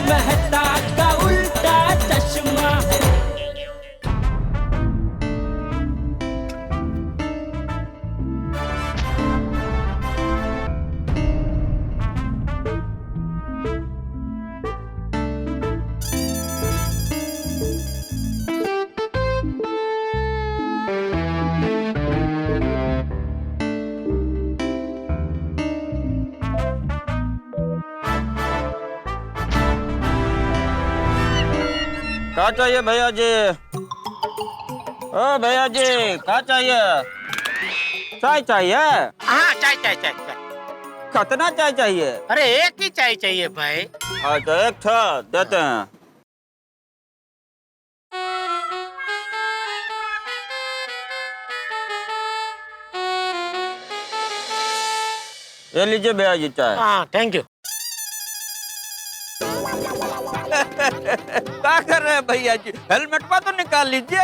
मेहता का उल्टा चश्मा। क्या चाहिए भैया जी? ओ भैया जी, क्या चाहिए? चाय चाहिए? हाँ, चाय चाय चाय चाय। कितना चाय चाहिए? अरे एक ही चाय चाहिए भाई। अच्छा, एक था देते हैं। ये लीजिए भैया जी चाय। हाँ, थैंक यू। क्या कर रहे हैं भैया जी? हेलमेट पर तो निकाल लीजिए।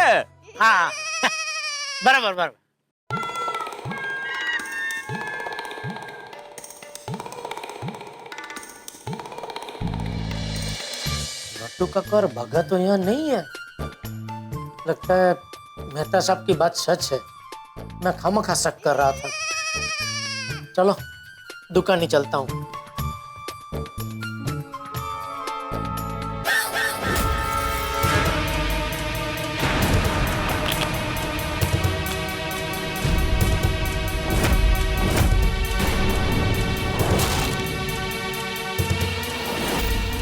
हाँ बराबर बराबर। नट्टू काका और भगा तो यहाँ नहीं है। लगता है मेहता साहब की बात सच है। मैं खामखा शक कर रहा था। चलो दुकान ही चलता हूँ।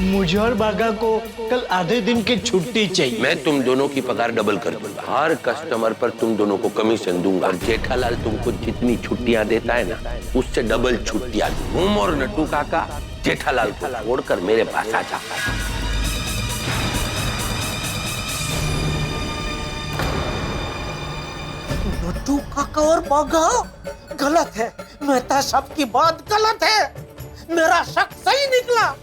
मुझे और बागा को कल आधे दिन की छुट्टी चाहिए। मैं तुम दोनों की पगार डबल कर दूंगा। हर कस्टमर पर तुम दोनों को कमीशन दूंगा। और जेठालाल तुमको जितनी छुट्टियां देता है ना, उससे डबल छुट्टियां तुम और नट्टू काका जेठालाल को छोड़कर मेरे पास आ जाओ। नट्टू काका और बागा गलत है। मेहता साहब की बात गलत है। मेरा शक सही निकला।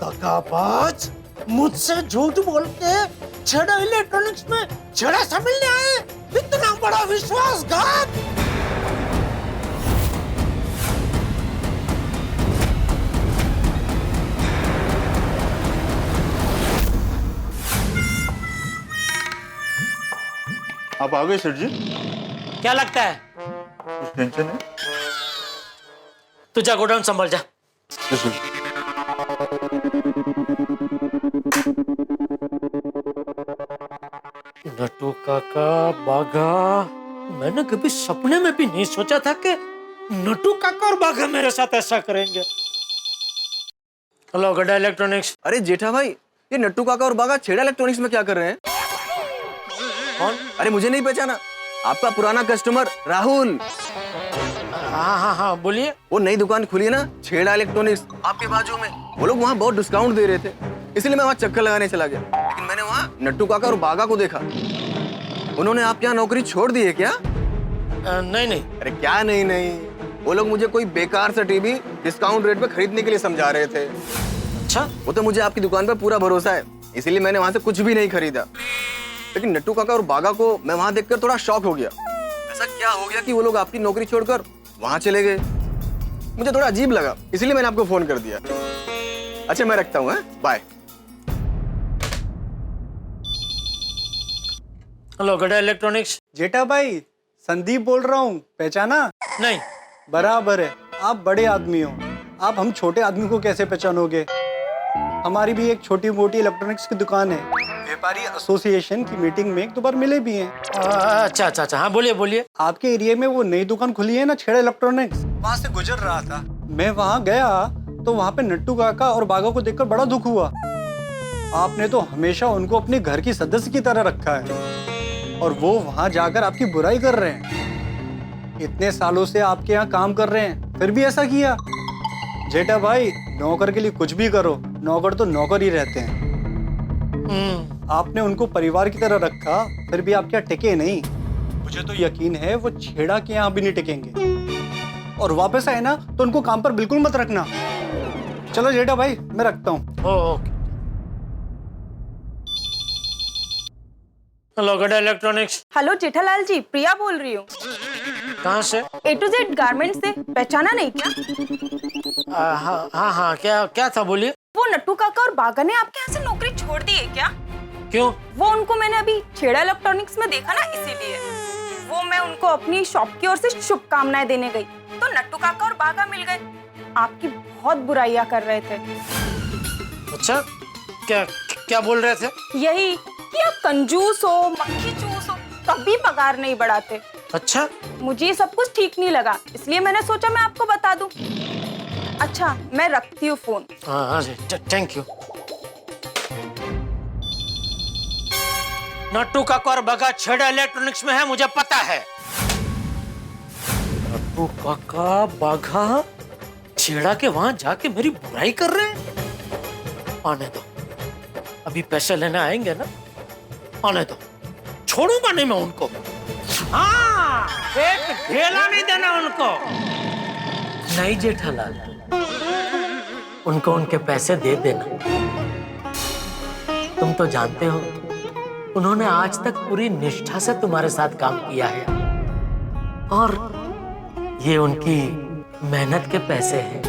दगाबाज मुझसे झूठ बोल के छेड़ा इलेक्ट्रॉनिक्स में छेड़ा समझने आए। इतना बड़ा विश्वासघात। आप आ गए सर जी? क्या लगता है? कुछ टेंशन है? तू जा गोडाउन संभाल जा। Yes sir. नट्टू काका बागा, मैंने कभी सपने में भी नहीं सोचा था कि नट्टू काका और बागा मेरे साथ ऐसा करेंगे। हेलो गड्ढा इलेक्ट्रॉनिक्स। अरे जेठा भाई, ये नट्टू काका और बागा छेड़ा इलेक्ट्रॉनिक्स में क्या कर रहे हैं? कौन? अरे मुझे नहीं पहचाना? आपका पुराना कस्टमर राहुल। हाँ बोलिए। वो नई दुकान खुली है ना, छेड़ा इलेक्ट्रॉनिक्स, आपके बाजू में। वो लोग वहाँ बहुत डिस्काउंट दे रहे थे, इसलिए मैं वहाँ चक्कर लगाने चला गया। लेकिन मैंने वहाँ नट्टू काका और बागा को देखा। उन्होंने आपके यहाँ नौकरी छोड़ दी है क्या? नहीं। अरे क्या नहीं, वो लोग मुझे कोई बेकार सा टीवी डिस्काउंट रेट पे खरीदने के लिए समझा रहे थे। अच्छा? वो तो मुझे आपकी दुकान पर पूरा भरोसा है, इसीलिए मैंने वहाँ से कुछ भी नहीं खरीदा। लेकिन नट्टू काका और बागा को मैं वहाँ देखकर थोड़ा शॉक हो गया। ऐसा क्या हो गया कि वो लोग आपकी नौकरी छोड़कर वहाँ चले गए? मुझे थोड़ा अजीब लगा, इसलिए मैंने आपको फोन कर दिया। अच्छा मैं रखता हूँ, बाय। हेलो गड्ढा इलेक्ट्रॉनिक्स। जेठा भाई, संदीप बोल रहा हूँ, पहचाना? नहीं। बराबर है, आप बड़े आदमी हो, आप हम छोटे आदमी को कैसे पहचानोगे? हमारी भी एक छोटी मोटी इलेक्ट्रॉनिक्स की दुकान है। व्यापारी एसोसिएशन की मीटिंग में एक दो बार मिले भी हैं। अच्छा, हाँ बोलिए। आपके एरिया में वो नई दुकान खुली है ना, छेड़ा इलेक्ट्रॉनिक्स, वहाँ से गुजर रहा था। मैं वहाँ गया तो वहाँ पे नट्टू काका और बागा को देखकर बड़ा दुख हुआ। आपने तो हमेशा उनको अपने घर की सदस्य की तरह रखा है और वो वहाँ जाकर आपकी बुराई कर रहे हैं। इतने सालों से आपके यहाँ काम कर रहे हैं, फिर भी ऐसा किया? जेठा भाई, नौकर के लिए कुछ भी करो, नौकर तो नौकर ही रहते हैं। आपने उनको परिवार की तरह रखा, फिर भी आप क्या टिके नहीं? मुझे तो यकीन है वो छेड़ा के यहाँ भी नहीं टिकेंगे। और वापस आए ना तो उनको काम पर बिल्कुल मत रखना। चलो जेठा भाई, मैं रखता हूँ। ओके। हेलो गड्ढा इलेक्ट्रॉनिक्स। हेलो जेठालाल जी, प्रिया बोल रही हूँ। कहाँ से? A to Z गारमेंट्स से। पहचाना नहीं क्या? हाँ, क्या था बोलिए। वो नट्टू काका और बागा ने आपके यहाँ से नौकरी छोड़ दी है क्या? क्यों? वो उनको मैंने अभी छेड़ा इलेक्ट्रॉनिक्स में देखा ना, इसीलिए। वो मैं उनको अपनी शॉप की ओर से शुभकामनाएं देने गई तो नट्टू काका और बागा मिल गए। आपकी बहुत बुराइयां कर रहे थे। अच्छा, क्या क्या बोल रहे थे? यही कि आप कंजूस हो, मक्खी चूस हो, कभी पगार नहीं बढ़ाते। अच्छा, मुझे ये सब कुछ ठीक नहीं लगा, इसलिए मैंने सोचा मैं आपको बता दूं। अच्छा, मैं रखती हूँ फोन। हाँ, थैंक यू। नट्टू काका और बागा छेड़ा इलेक्ट्रॉनिक्स में है, मुझे पता है। नट्टू काका बागा छेड़ा के वहां जाके मेरी बुराई कर रहे हैं। आने दो, अभी पैसे लेने आएंगे ना, आने दो, छोड़ूंगा नहीं मैं उनको। हाँ, एक ढेला नहीं देना उनको। नहीं जेठालाल, उनको उनके पैसे दे देना। तुम तो जानते हो उन्होंने आज तक पूरी निष्ठा से तुम्हारे साथ काम किया है और ये उनकी मेहनत के पैसे हैं।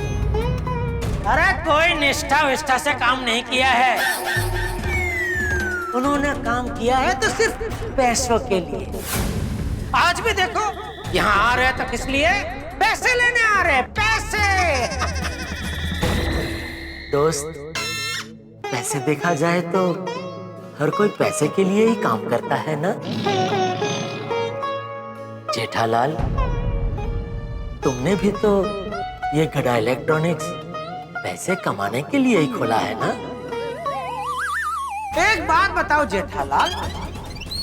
अरे कोई निष्ठा विष्ठा से काम नहीं किया है, उन्होंने काम किया है तो सिर्फ पैसों के लिए। आज भी देखो यहाँ आ रहे तो किस लिए? पैसे लेने आ रहे, पैसे। दोस्त, पैसे देखा जाए तो हर कोई पैसे के लिए ही काम करता है ना। जेठालाल, तुमने भी तो ये गड़ा इलेक्ट्रॉनिक्स पैसे कमाने के लिए ही खोला है ना। एक बात बताओ जेठालाल,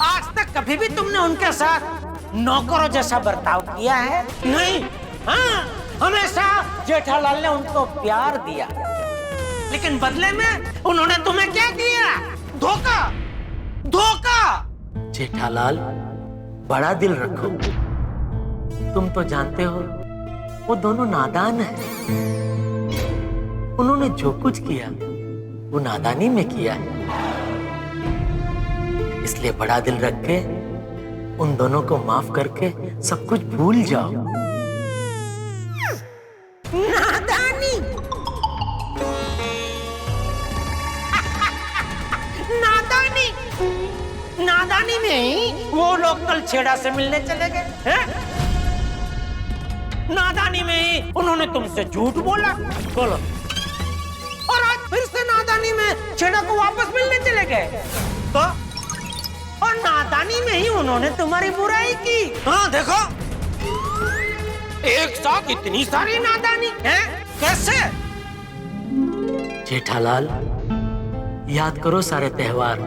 आज तक कभी भी तुमने उनके साथ नौकरों जैसा बर्ताव किया है? नहीं। हाँ, हमेशा जेठालाल ने उनको प्यार दिया, लेकिन बदले में उन्होंने तुम्हें क्या दिया? धोखा, धोखा। जेठालाल, बड़ा दिल रखो। तुम तो जानते हो वो दोनों नादान हैं। उन्होंने जो कुछ किया वो नादानी में किया है, इसलिए बड़ा दिल रख के उन दोनों को माफ करके सब कुछ भूल जाओ। नादानी, नादानी, नादानी में ही वो लोग कल छेड़ा से मिलने चले गए हैं? नादानी में ही उन्होंने तुमसे झूठ बोला, बोलो, और आज फिर से नादानी में छेड़ा को वापस मिलने चले गए तो, और नादानी में ही उन्होंने तुम्हारी बुराई की। हाँ देखो, एक साथ इतनी सारी नादानी है, कैसे? जेठालाल, याद करो सारे त्योहार,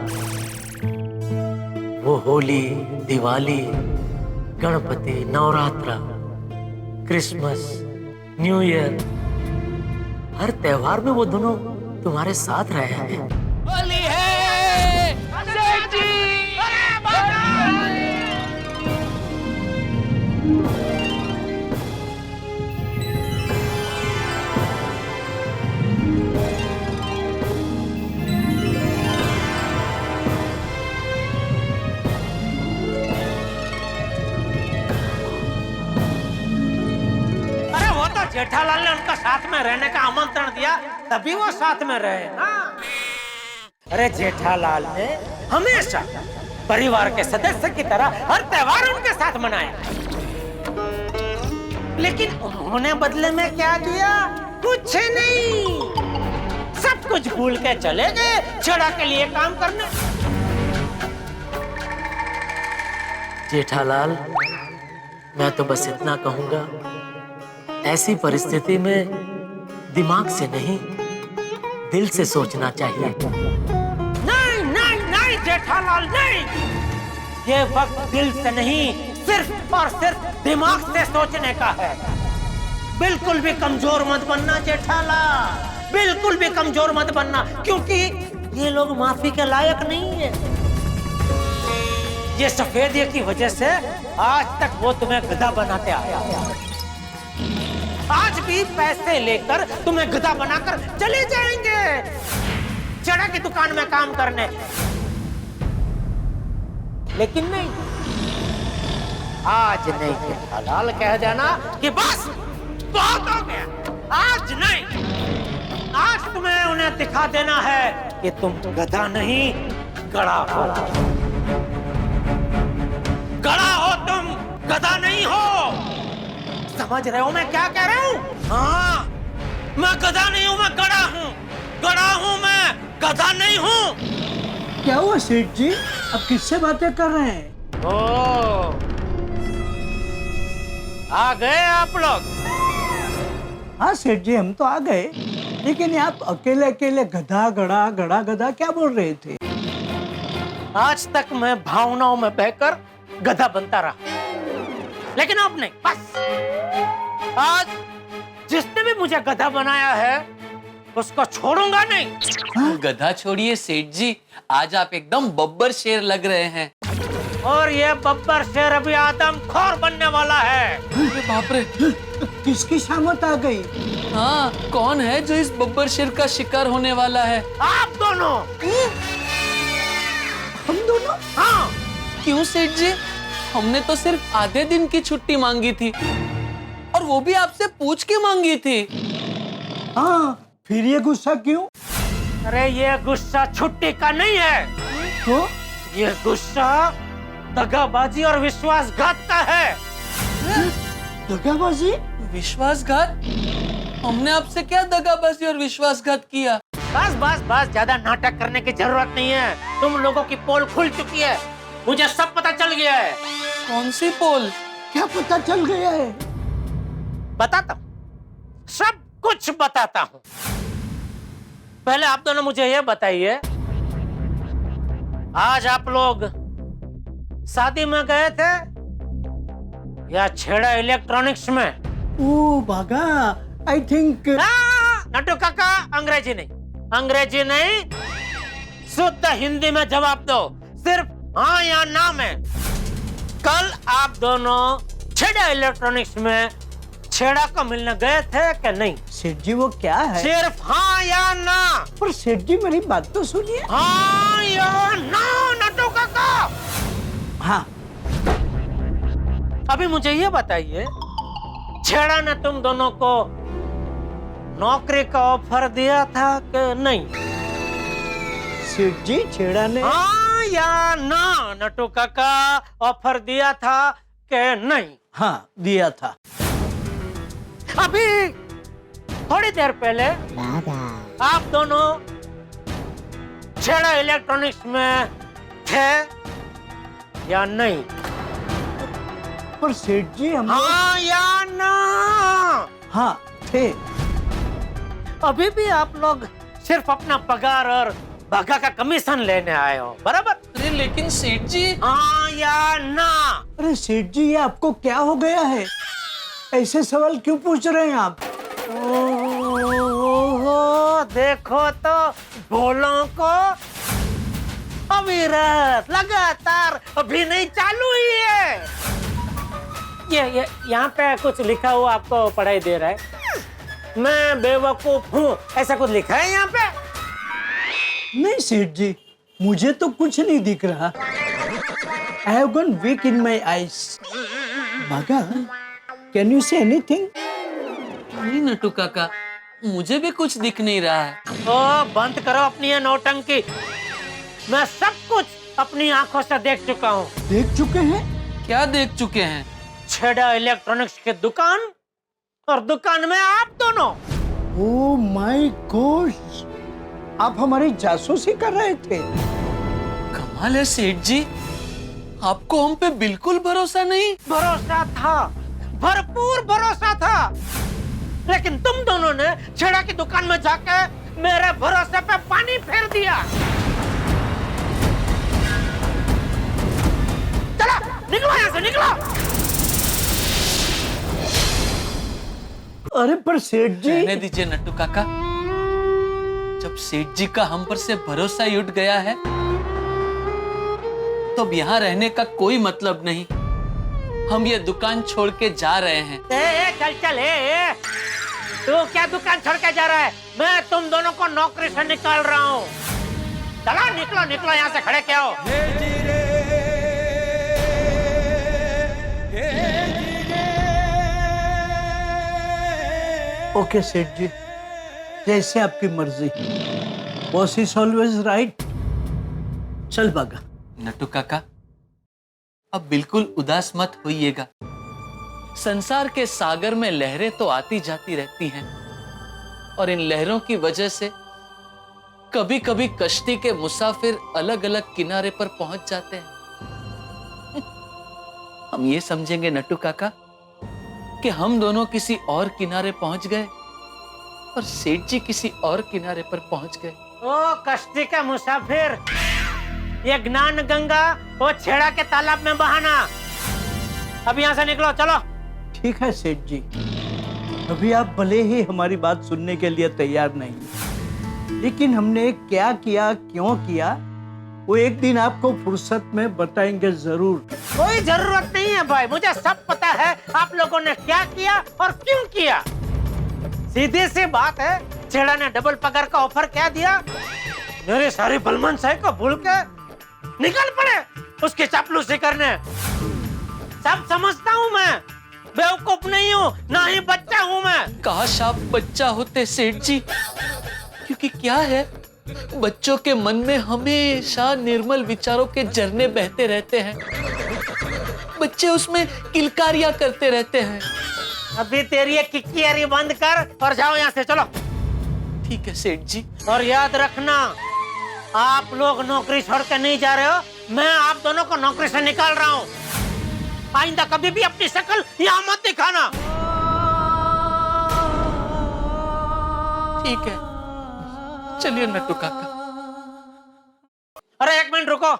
वो Holi, Diwali, Ganpati, Navratra, Christmas, new year, हर त्योहार में वो दोनों तुम्हारे साथ रहे हैं। होली है जेठालाल ने उनका साथ में रहने का आमंत्रण दिया, तभी वो साथ में रहे ना। अरे जेठालाल ने हमेशा परिवार के सदस्य की तरह हर त्योहार उनके साथ मनाया, लेकिन उन्होंने बदले में क्या दिया? कुछ नहीं, सब कुछ भूल के चले गए छेड़ा के लिए काम करने। जेठालाल, मैं तो बस इतना कहूंगा, ऐसी परिस्थिति में दिमाग से नहीं दिल से सोचना चाहिए। नहीं नहीं नहीं जेठालाल, नहीं, ये वक्त दिल से नहीं, सिर्फ और सिर्फ दिमाग से सोचने का है। बिल्कुल भी कमजोर मत बनना जेठालाल, बिल्कुल भी कमजोर मत बनना, क्योंकि ये लोग माफी के लायक नहीं है। ये सफेदिया की वजह से आज तक वो तुम्हें गधा बनाते आया, आज भी पैसे लेकर तुम्हें गधा बनाकर चले जाएंगे चढ़ा की दुकान में काम करने। लेकिन नहीं, आज नहीं जेठालाल, कह देना कि बस बहुत हो गया, आज नहीं, आज तुम्हें उन्हें दिखा देना है कि तुम गधा नहीं गड़ा हो। गड़ा हो तुम, गधा नहीं हो। समझ रहे हो मैं क्या कह रहा हूँ? हाँ, मैं गधा नहीं हूँ, मैं गड़ा हूँ। गड़ा हूँ मैं, गधा नहीं हूँ। क्या हुआ सेठ जी, अब किससे बातें कर रहे हैं? ओ, आ गए आप लोग? हाँ सेठ जी, हम तो आ गए, लेकिन आप अकेले अकेले गधा गड़ा गड़ा गधा क्या बोल रहे थे? आज तक मैं भावनाओं में बहकर गधा बनता रहा, लेकिन अब नहीं। बस आज जिसने भी मुझे गधा बनाया है उसको छोड़ूंगा नहीं। गधा छोड़िए सेठ जी, आज आप एकदम बब्बर शेर लग रहे हैं। और ये बब्बर शेर अभी आदमखोर बनने वाला है। अरे बाप रे, किसकी शामत आ गई? हाँ, कौन है जो इस बब्बर शेर का शिकार होने वाला है? आप दोनों। हम दोनों? हाँ। क्यों सेठ जी? हमने तो सिर्फ आधे दिन की छुट्टी मांगी थी, और वो भी आपसे पूछ के मांगी थी। हाँ, फिर ये गुस्सा क्यों? अरे ये गुस्सा छुट्टी का नहीं है, तो ये गुस्सा दगाबाजी और विश्वासघात का है। दगाबाजी? विश्वासघात? हमने आपसे क्या दगाबाजी और विश्वासघात किया? बस बस बस, ज्यादा नाटक करने की जरूरत नहीं है। तुम लोगों की पोल खुल चुकी है, मुझे सब पता चल गया है। कौन सी पोल? क्या पता चल गया है? बताता हूँ, सब कुछ बताता हूँ। पहले आप दोनों मुझे ये बताइए, आज आप लोग शादी में गए थे या छेड़ा इलेक्ट्रॉनिक्स में? ओ भागा, आई थिंक। नटू काका, अंग्रेजी नहीं, अंग्रेजी नहीं, शुद्ध हिंदी में जवाब दो, सिर्फ हाँ या ना में। कल आप दोनों छेड़ा इलेक्ट्रॉनिक्स में छेड़ा को मिलने गए थे कि नहीं? सेठ जी वो क्या है? सिर्फ हाँ या ना। पर सेठ जी मेरी बात तो सुनिए। हाँ या ना नटू काका? हाँ। अभी मुझे ये बताइए, छेड़ा ने तुम दोनों को नौकरी का ऑफर दिया था कि नहीं? सेठ जी छेड़ा ने? हाँ या ना नटू काका, ऑफर दिया था कि नहीं? हाँ, दिया था। अभी थोड़ी देर पहले आप दोनों छेड़ा इलेक्ट्रॉनिक्स में थे या नहीं? पर सेठ जी हम हाँ या ना? हाँ थे। अभी भी आप लोग सिर्फ अपना पगार और भागा का कमीशन लेने आए हो, बराबर? अरे लेकिन सेठ जी। हाँ या ना? अरे सेठ जी, ये आपको क्या हो गया है? ऐसे सवाल क्यों पूछ रहे हैं आप? ओहो, देखो तो भोलों को अविरत लगातार अभिनय चालू ही है। ये यहाँ पे कुछ लिखा हुआ आपको पढ़ाई दे रहा है, मैं बेवकूफ हूँ, ऐसा कुछ लिखा है यहाँ पे? नहीं सेठ जी, मुझे तो कुछ नहीं दिख रहा। I have gone weak in my eyes. भागा, can you say anything? नहीं नटू काका, मुझे भी कुछ दिख नहीं रहा है। ओ बंद करो अपनी ये नौटंकी, मैं सब कुछ अपनी आंखों से देख चुका हूँ। देख चुके हैं? क्या देख चुके हैं? छेड़ा इलेक्ट्रॉनिक्स की दुकान और दुकान में आप दोनों। ओह माय गॉड, आप हमारी जासूसी कर रहे थे। कमाल है सेठ जी, आपको हम पे बिल्कुल भरोसा नहीं। भरोसा था, भरपूर भरोसा था, लेकिन तुम दोनों ने छेड़ा की दुकान में जाकर मेरे भरोसे पे पानी फेर दिया। चलो निकलो यहाँ से, निकलो। अरे पर सेठ जी। रहने दीजिए नट्टू काका, जब सेठ जी का हम पर से भरोसा ही उठ गया है तो अब यहाँ रहने का कोई मतलब नहीं। हम ये दुकान छोड़ के जा रहे हैं। चल चल, तू क्या दुकान छोड़ के जा रहा है? मैं तुम दोनों को नौकरी से निकाल रहा हूँ। चलो निकलो निकलो यहाँ से, खड़े क्या हो? ओके सेठ जी, जैसे आपकी मर्जी। Boss is always right. चल बागा। नट्टू काका, अब बिल्कुल उदास मत होइएगा। संसार के सागर में लहरें तो आती जाती रहती हैं और इन लहरों की वजह से कभी कभी कश्ती के मुसाफिर अलग अलग किनारे पर पहुंच जाते हैं। हम ये समझेंगे नट्टू काका कि हम दोनों किसी और किनारे पहुंच गए और सेठ जी किसी और किनारे पर पहुंच गए। ओ कश्ती के मुसाफिर, ये ज्ञान गंगा वो छेड़ा के तालाब में बहाना। अब यहाँ से निकलो, चलो। ठीक है सेठ जी, अभी आप भले ही हमारी बात सुनने के लिए तैयार नहीं, लेकिन हमने क्या किया, क्यों किया, वो एक दिन आपको फुर्सत में बताएंगे जरूर। कोई जरूरत नहीं है भाई, मुझे सब पता है आप लोगों ने क्या किया और क्यों किया। सीधी सी बात है, छेड़ा ने डबल पगार का ऑफर क्या दिया, मेरे सारी बलमन साई को भूल के निकल पड़े उसकी चापलूसी करने। सब समझता हूँ मैं, बेवकूफ नहीं हूँ, ना ही बच्चा हूँ मैं। काश आप बच्चा होते सेठ जी, क्योंकि क्या है, बच्चों के मन में हमेशा निर्मल विचारों के झरने बहते रहते हैं। बच्चे उसमें किलकारियां करते रहते हैं। अभी तेरी ये किकियारी बंद कर और जाओ यहाँ से, चलो। ठीक है सेठ जी। और याद रखना, आप लोग नौकरी छोड़ के नहीं जा रहे हो, मैं आप दोनों को नौकरी से निकाल रहा हूँ। आइंदा कभी भी अपनी शक्ल यहाँ मत दिखाना। ठीक है, चलिए नट्टू काका। अरे एक मिनट रुको।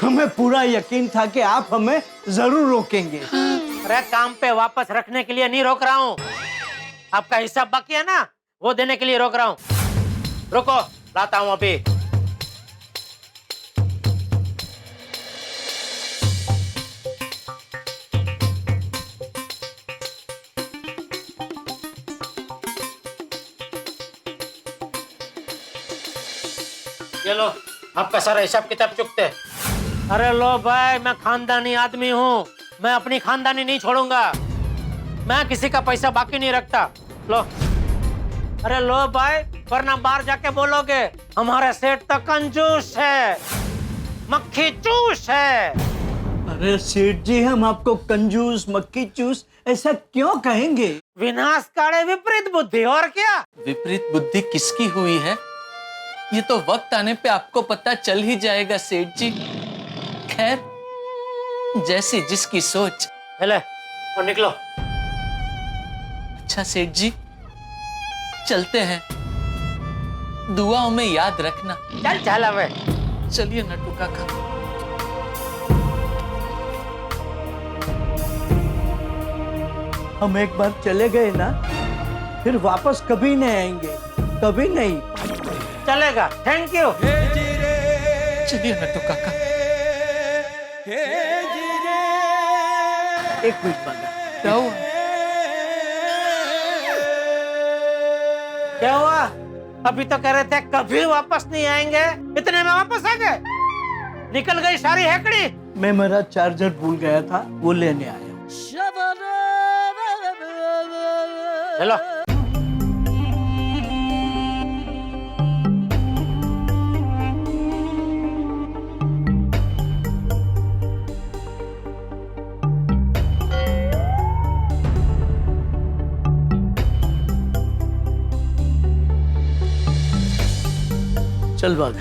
हमें पूरा यकीन था कि आप हमें जरूर रोकेंगे। अरे काम पे वापस रखने के लिए नहीं रोक रहा हूँ, आपका हिस्सा बाकी है ना, वो देने के लिए रोक रहा हूँ। रुको, लाता हूँ अभी। ये लो, आपका सारा हिसाब किताब चुकते। अरे लो भाई, मैं खानदानी आदमी हूँ, मैं अपनी खानदानी नहीं छोड़ूंगा। मैं किसी का पैसा बाकी नहीं रखता। लो। अरे लो भाई, वरना बाहर जाके बोलोगे हमारे सेठ तो कंजूस है, मक्खी चूस है। अरे सेठ जी, हम आपको कंजूस, मक्खी चूस ऐसा क्यों कहेंगे? विनाशकारी विपरीत बुद्धि, और क्या? विपरीत बुद्धि किसकी हुई है, ये तो वक्त आने पे आपको पता चल ही जाएगा सेठ जी। खैर, जैसी जिसकी सोच। ले, और निकलो। अच्छा सेठ जी, चलते हैं, दुआओं में याद रखना। चल चल अब। चलिए नट्टू काका। हम एक बार चले गए ना, फिर वापस कभी नहीं आएंगे, कभी नहीं। चलेगा, थैंक यू। चलिए नट्टू काका। एक मिनट बागा। क्या हुआ? क्या हुआ? अभी तो कह रहे थे कभी वापस नहीं आएंगे, इतने में वापस आ गए। निकल गई सारी हैकड़ी। मैं मेरा चार्जर भूल गया था, वो लेने आया। हेलो। चल भाग।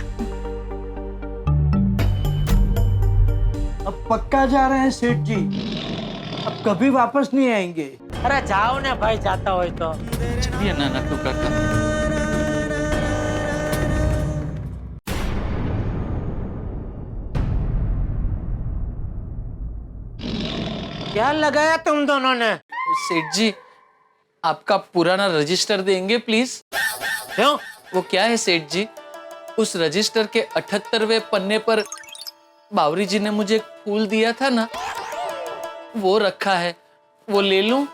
अब पक्का जा रहे हैं सेठ जी, अब कभी वापस नहीं आएंगे। अरे जाओ ना भाई, जाता हो तो। चलिए ना नट्टू काका। क्या लगाया तुम दोनों ने? सेठ जी, आपका पुराना रजिस्टर देंगे प्लीज? क्यों? वो क्या है सेठ जी, उस रजिस्टर के 78वें पन्ने पर बावरी जी ने मुझे एक फूल दिया था ना, वो रखा है, वो ले लूं?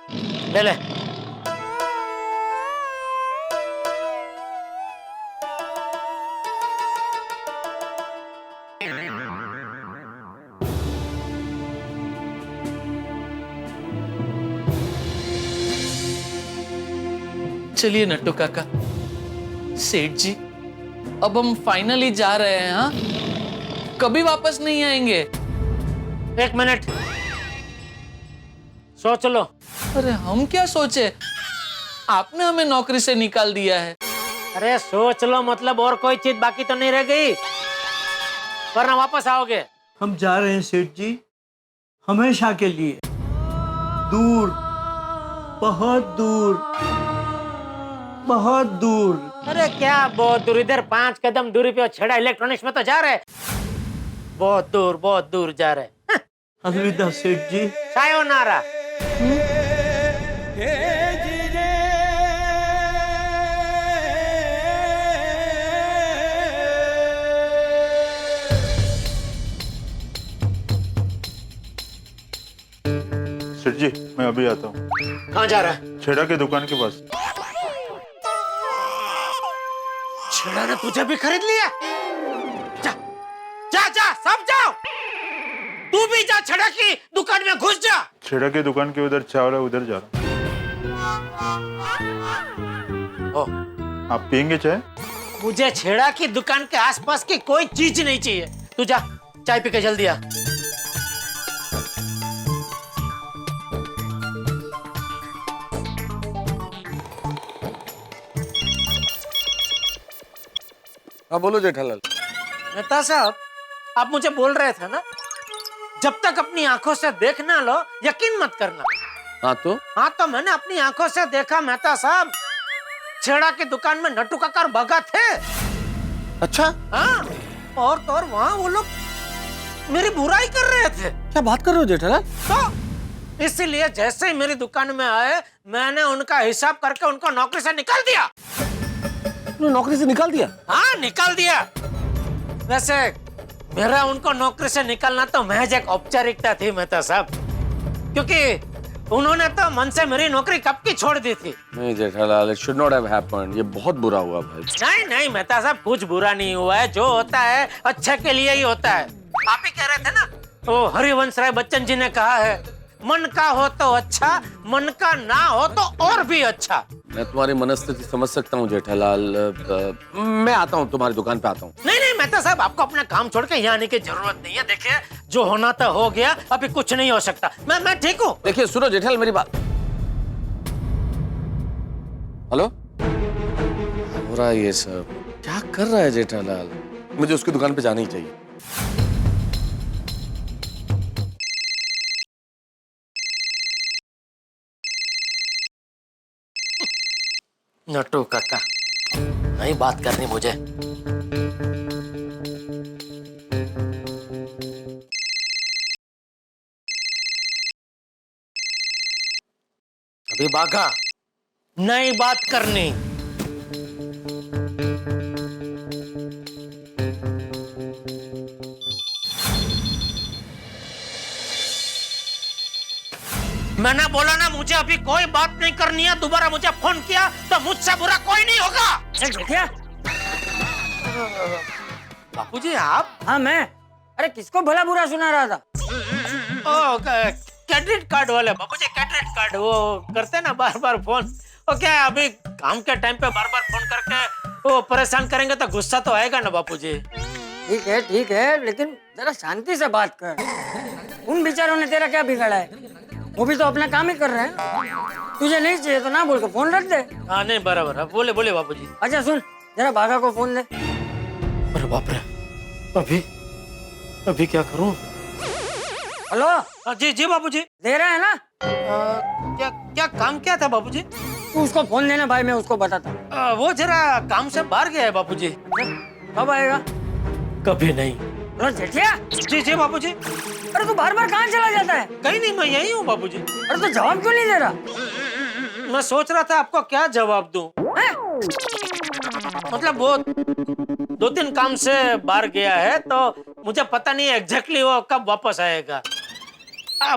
ले ले। चलिए नट्टू काका, सेठ जी अब हम फाइनली जा रहे हैं। हाँ, कभी वापस नहीं आएंगे। 1 मिनट सोच लो। अरे हम क्या सोचे, आपने हमें नौकरी से निकाल दिया है। अरे सोच लो, मतलब और कोई चीज बाकी तो नहीं रह गई, वरना वापस आओगे। हम जा रहे हैं सेठ जी, हमेशा के लिए, दूर, बहुत दूर, बहुत दूर। अरे क्या बहुत दूर, इधर 5 कदम दूरी पे छेड़ा इलेक्ट्रॉनिक्स में तो जा रहे, बहुत दूर जा रहे। अलविदा सेठ जी। सायोनारा। सेठ जी मैं अभी आता हूँ। कहाँ जा रहा है? छेड़ा की दुकान के पास। छेड़ा ने तुझे भी खरीद लिया? जा जा जा, सब जाओ, तू भी जा, छेड़ा की दुकान में घुस जा। छेड़ा की दुकान के उधर चावल है, उधर जा रहा ओ, हूँ। आप पियेंगे चाय? मुझे छेड़ा की दुकान के आसपास की कोई चीज नहीं चाहिए। तू जा, चाय पी के जल्दी आ। हाँ बोलो जेठालाल। मेहता साहब, आप मुझे बोल रहे थे ना, जब तक अपनी आंखों से देख ना लो यकीन मत करना। हाँ तो मैंने अपनी आंखों से देखा मेहता साहब, छेड़ा की दुकान में नट्टू काका और भगा थे। अच्छा, हाँ, और तो और वहाँ वो लोग मेरी बुराई कर रहे थे। क्या बात कर रहे हो जेठालाल? तो इसीलिए जैसे ही मेरी दुकान में आए, मैंने उनका हिसाब करके उनको नौकरी से निकाल दिया। नौकरी से निकाल दिया? हाँ, निकाल दिया। वैसे मेरा उनको नौकरी से निकालना तो महज एक औपचारिकता थी मेहता साहब, क्योंकि उन्होंने तो मन से मेरी नौकरी कब की छोड़ दी थी। नहीं Jethalal, it should not have happened। ये बहुत बुरा हुआ भाई। नहीं मेहता साहब, कुछ बुरा नहीं हुआ है। जो होता है अच्छे के लिए ही होता है। आप ही कह रहे थे ना, वो हरिवंश राय बच्चन जी ने कहा है, मन का हो तो अच्छा, मन का ना हो तो और भी अच्छा। मैं तुम्हारी मनस्थिति समझ सकता हूँ जेठालाल। मैं आता हूँ, तुम्हारी दुकान पे आता हूँ। नहीं मेहता साहब, आपको अपना काम छोड़ के यहाँ आने की जरूरत नहीं है। देखिए, जो होना था हो गया, अभी कुछ नहीं हो सकता। मैं ठीक हूँ। देखिए सुनो जेठालाल, मेरी बात। हेलो, हो रहा है ये सब? क्या कर रहा है जेठालाल? मुझे उसकी दुकान पे जाना ही चाहिए। नट्टू काका, नहीं बात करनी मुझे। अभी बागा, नहीं बात करनी। मैंने बोला ना, मुझे अभी कोई बात नहीं करनी है। दोबारा मुझे फोन किया तो मुझसे बुरा कोई नहीं होगा। क्या बापूजी आप? हाँ मैं। अरे किसको भला बुरा सुना रहा था? ओ, क्रेडिट कार्ड वाले बापूजी, क्रेडिट कार्ड वो करते ना बार बार फोन। ओ क्या, अभी काम के टाइम पे बार बार फोन करके वो परेशान करेंगे तो गुस्सा तो आएगा ना बापूजी। ठीक है, लेकिन जरा शांति से बात कर। उन बेचारों ने तेरा क्या बिगाड़ा है? वो भी तो अपना काम ही कर रहे हैं। तुझे नहीं चाहिए तो ना बोल के फोन रख दे। हाँ नहीं, बराबर है। बोले बापूजी। अच्छा सुन, जरा भागा को फोन दे। अरे बाप रे, अभी क्या करूं? हेलो। जी बापूजी। दे रहा है ना? क्या काम क्या था बापूजी? तू उसको फोन देना भाई, मैं उसको बताता। वो जरा काम से बाहर गया है बापूजी। कब आएगा? कभी नहीं। जेठिया। जी बापूजी। अरे तू बार बार कहाँ चला जाता है? कहीं नहीं, मैं यही हूँ बापूजी। अरे तो जवाब क्यों नहीं दे रहा? मैं सोच रहा था आपको क्या जवाब दूं। मतलब वो 2-3 काम से बाहर गया है, तो मुझे पता नहीं एग्जैक्टली वो कब वापस आएगा।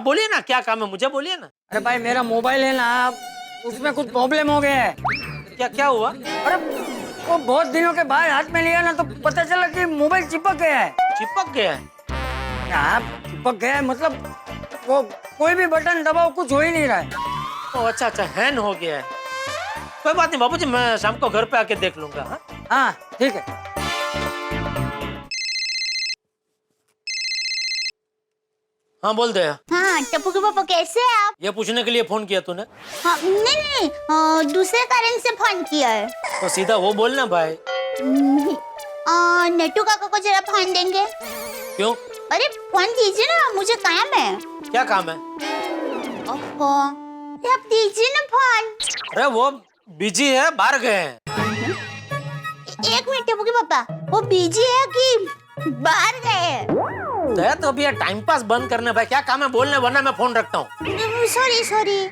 बोलिए ना, क्या काम है मुझे बोलिए ना। अरे भाई मेरा मोबाइल है ना, उसमें कुछ प्रॉब्लम हो गया है। क्या हुआ? अरे वो बहुत दिनों के बाद हाथ में लिया ना, तो पता चला कि मोबाइल चिपक गया है। चिपक गया है? हाँ, चिपक गया है, मतलब वो कोई भी बटन दबाओ कुछ हो ही नहीं रहा है। अच्छा, हैंग हो गया है। कोई बात नहीं बाबूजी, मैं शाम को घर पे आके देख लूंगा। हाँ हाँ ठीक है। हाँ बोल दे। हाँ टप्पू के पापा कैसे हैं आप? ये पूछने के लिए फोन किया तूने? हाँ, नहीं दूसरे कारण से फोन किया है। तो सीधा वो बोलना भाई। नट्टू काका को जरा फोन देंगे? क्यों? अरे फोन दीजिए ना, मुझे काम है। क्या काम है? ओहो, आप दीजिए ना फोन। अरे वो बिजी है, बाहर गए हैं। एक मिनट टप्पू के पापा, वो बिजी है कि बाहर गए हैं? तो अभी टाइम पास बंद करने भाई, क्या काम है बोलने, वरना मैं फोन रखता हूँ। सॉरी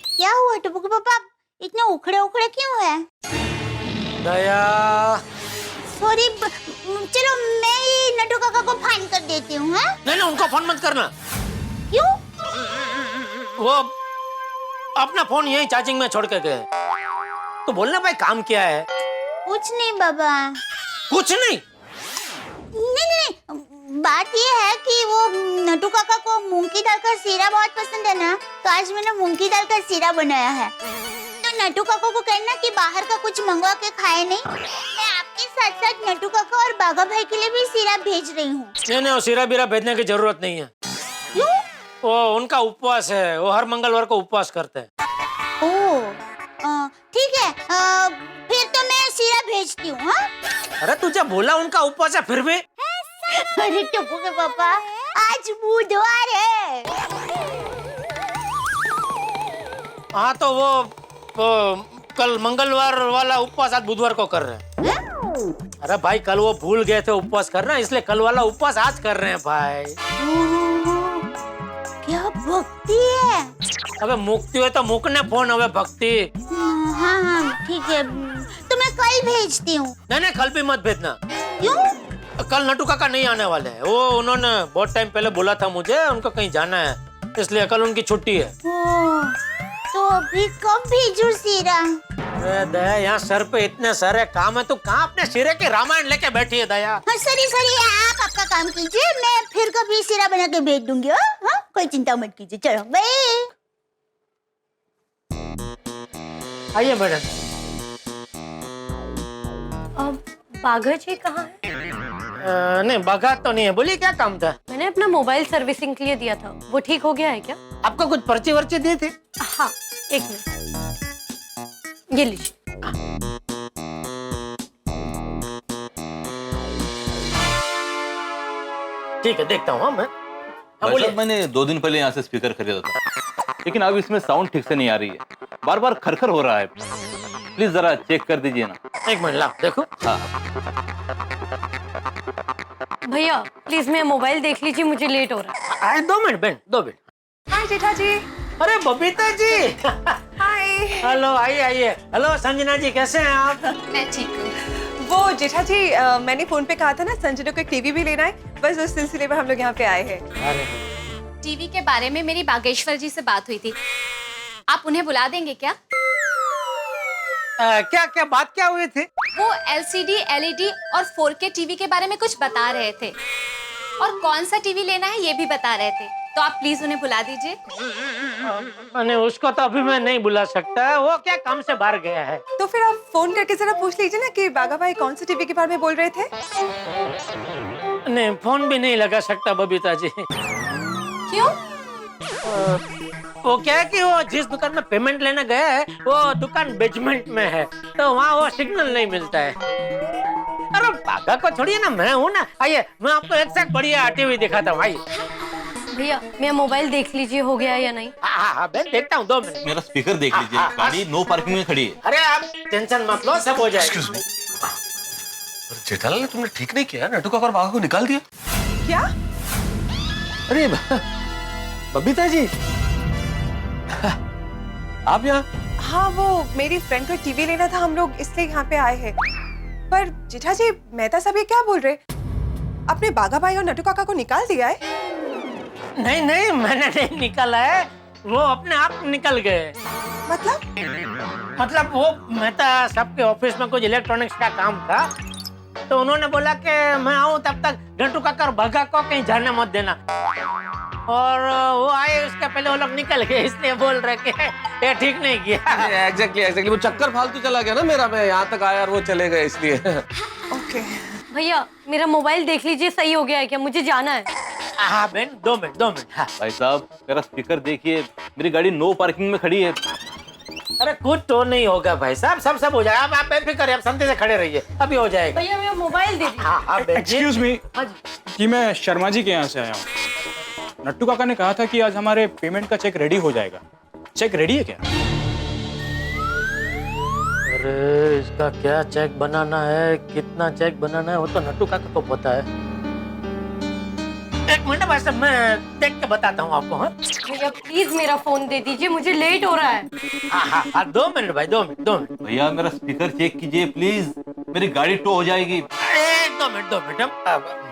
क्या हुआ टप्पू के पापा, इतने उखड़े क्यों है? दया सॉरी, चलो मैं ही नट्टू काका को फोन कर देती हूँ। नहीं उनको फोन मत करना। क्यों? वो अपना फोन यहीं चार्जिंग में छोड़ के गए। तो बोलना भाई काम क्या है? कुछ नहीं बाबा। कुछ नहीं? नहीं, बात ये है कि वो नट्टू काका को मूंग की दाल का सीरा बहुत पसंद है ना, तो आज मैंने मूंग की दाल का सीरा बनाया है। तो नट्टू काका को कहना कि बाहर का कुछ मंगवा के खाए नहीं। मैं आपके साथ साथ नट्टू काका और बाघा भाई के लिए भी सीरा भेज रही हूँ। नहीं वो सीरा बीरा भेजने की जरूरत नहीं है। क्यों? वो उनका उपवास है, वो हर मंगलवार को उपवास करते हैं। ओह ठीक है, फिर तो मैं सीरा भेजती हूँ। हाँ? अरे तुझे बोला उनका उपवास है फिर भी? अरे टप्पू के पापा, आज बुधवार है। हाँ तो वो कल मंगलवार वाला उपवास आज बुधवार को कर रहे हैं। अरे भाई कल वो भूल गए थे उपवास करना, इसलिए कल वाला उपवास आज कर रहे हैं भाई। क्या भक्ति है। अबे मुक्ति हुए तो मुकने फोन, अबे भक्ति। हाँ ठीक है, तो मैं कल भेजती हूँ। नहीं कल भी मत भेजना। क्यों? कल नट्टू काका नहीं आने वाले हैं, वो उन्होंने बहुत टाइम पहले बोला था मुझे, उनको कहीं जाना है, इसलिए कल उनकी छुट्टी है। तो अभी कब भेजूं सीरा? अरे दया, यहाँ सर पे इतने सारे काम है, तू कहाँ अपने सिरे की रामायण लेके बैठी है दया? हाँ सॉरी आप आपका काम कीजिए, मैं फिर कभी सीरा बना के भेज दूंगी। हाँ कोई चिंता मत कीजिए, चलो बाय। आइए मैडम। अब बाघा जी कहाँ है? नहीं बाघा तो नहीं है, बोलिए क्या काम था? मैंने अपना मोबाइल सर्विसिंग के लिए दिया था, वो ठीक हो गया है क्या? आपको कुछ पर्ची वर्ची दी थी? हाँ एक मिनट, ये लीजिए। ठीक है देखता हूँ मैं। मैंने 2 दिन पहले यहाँ से स्पीकर खरीदा था, लेकिन अब इसमें साउंड ठीक से नहीं आ रही है, बार बार खरखर हो रहा है। प्लीज जरा चेक कर दीजिए ना। एक मिनट ला देखो। हाँ भैया प्लीज मैं मोबाइल देख लीजिए, मुझे लेट हो रहा है। 2 मिनट बहन, 2 मिनट। हाय जेठा जी। अरे बबीता जी। हाय। हेलो आइए। हेलो संजना जी, कैसे हैं आप? मैं ठीक हूँ। वो जेठा जी, मैंने फोन पे कहा था ना संजना को एक टीवी भी लेना है, बस उस सिलसिले में हम लोग यहाँ पे आए हैं। टीवी के बारे में मेरी बागेश्वर जी से बात हुई थी, आप उन्हें बुला देंगे क्या? क्या बात क्या हुई थी? वो LCD, LED और 4K टीवी के बारे में कुछ बता रहे थे, और कौन सा टीवी लेना है ये भी बता रहे थे, तो आप प्लीज उन्हें बुला दीजिए। मैंने उसको तो अभी मैं नहीं बुला सकता, वो क्या काम से बाहर गया है। तो फिर आप फोन करके जरा पूछ लीजिए ना कि बाघा भाई कौन से टीवी के बारे में बोल रहे थे। नहीं फोन भी नहीं लगा सकता बबीता जी। क्यों? वो क्या है कि वो जिस दुकान में पेमेंट लेने गया है वो दुकान बेसमेंट में है, तो वहाँ वो सिग्नल नहीं मिलता है। अरे बाघा को छोड़िए ना, मैं हूँ ना। आइए मैं आपको एक से बढ़िया टीवी दिखाता हूँ। आइए भैया मेरा मोबाइल देख लीजिए हो गया या नहीं। हाँ मैं देखता हूँ, 2 मिनट। मेरा स्पीकर देख लीजिए, गाड़ी नो पार्किंग में खड़ी है। अरे आप टेंशन मत लो, सब हो जाएगा। जेठालाल ने तुमने ठीक नहीं किया, नट्टू काका और बाघा को निकाल दिया। क्या? अरे बबीता जी आप यहाँ? हाँ वो मेरी फ्रेंड को टीवी लेना था, हम लोग इसलिए यहाँ पे आए हैं। पर जेठा जी मेहता साहब ये क्या बोल रहे? आपने बाघा भाई और नट्टू काका को निकाल दिया है? नहीं मैंने नहीं निकाला है, वो अपने आप निकल गए। मतलब वो मेहता साहब के ऑफिस में कुछ इलेक्ट्रॉनिक्स का काम था, तो उन्होंने बोला कि मैं आऊँ तब तक नट्टू काका और बाघा को कहीं जाने मत देना। और वो आए उसके पहले वो लोग निकल गए, इसलिए बोल रहे कि ये ठीक नहीं किया। एग्जैक्टली वो चक्कर फालतू चला गया ना मेरा, मैं यहाँ तक आया और वो चले गए इसलिए। भैया मेरा मोबाइल देख लीजिए सही हो गया है क्या? मुझे जाना है। हाँ बहन, 2 मिनट। हाँ। भाई साहब मेरा स्पीकर देखिए, मेरी गाड़ी नो पार्किंग में खड़ी है। अरे कुछ तो नहीं होगा भाई साहब, सब हो जाएगा। आप बेफिक्र करिए, आप शांति से खड़े रहिए, अभी हो जाएगा। भैया मेरा मोबाइल दे दीजिए। हाँ एक्सक्यूज मी, कि मैं शर्मा जी के यहाँ से आया हूँ। नट्टू काका ने कहा था कि आज हमारे पेमेंट का चेक रेडी हो जाएगा। चेक रेडी है क्या? अरे इसका क्या चेक बनाना है, कितना चेक बनाना है, वो तो नट्टू काका को पता है। एक मिनट भाई साहब, मैं देख के बताता हूँ आपको। हाँ भैया प्लीज मेरा फोन दे दीजिए, मुझे लेट हो रहा है। हाँ 2 मिनट भाई, 2 मिनट। भैया मेरा स्पीकर चेक कीजिए प्लीज, मेरी गाड़ी टो हो जाएगी। 2 मिनट।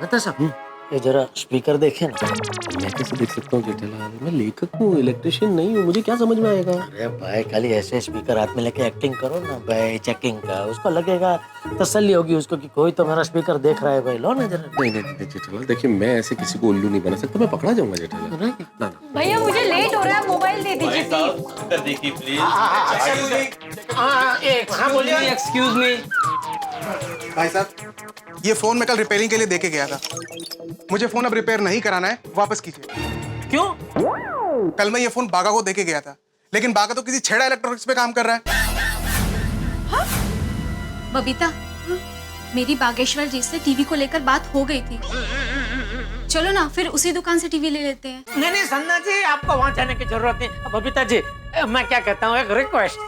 बता साहब, ये जरा स्पीकर देखे ना। मैं कैसे देख सकता हूँ जेठालाल, मैं लेखक हूँ, इलेक्ट्रिशियन नहीं हूँ, मुझे क्या समझ में आएगा। अरे भाई खाली ऐसे स्पीकर हाथ में लेके एक्टिंग करो ना भाई, चेकिंग का उसको लगेगा, तसल्ली होगी उसको कि कोई तो मेरा स्पीकर देख रहा है भाई। लो ना जरा। नहीं जेठालाल, देखिए मैं ऐसे किसी को उल्लू नहीं बना सकता, मैं पकड़ा जाऊंगा जेठालाल। ना भैया मुझे लेट हो रहा है, मोबाइल दे दीजिए प्लीज। स्पीकर देखिए प्लीज। हाँ बोलिए। एक्सक्यूज मी भाई साहब, ये फोन मैं कल रिपेयरिंग के लिए देके गया था, मुझे फोन अब रिपेयर नहीं कराना है, वापस कीजिए। क्यों? कल मैं ये फोन बागा को देके गया था, लेकिन बागा तो किसी छेड़ा इलेक्ट्रॉनिक्स पे काम कर रहा है। बबीता, मेरी बागेश्वर जी से टीवी को लेकर बात हो गई थी। चलो ना फिर उसी दुकान से टीवी ले लेते हैं। नहीं संजना जी, आपको वहाँ जाने की जरूरत नहीं। बबीता जी, मैं क्या कहता हूँ, एक रिक्वेस्ट,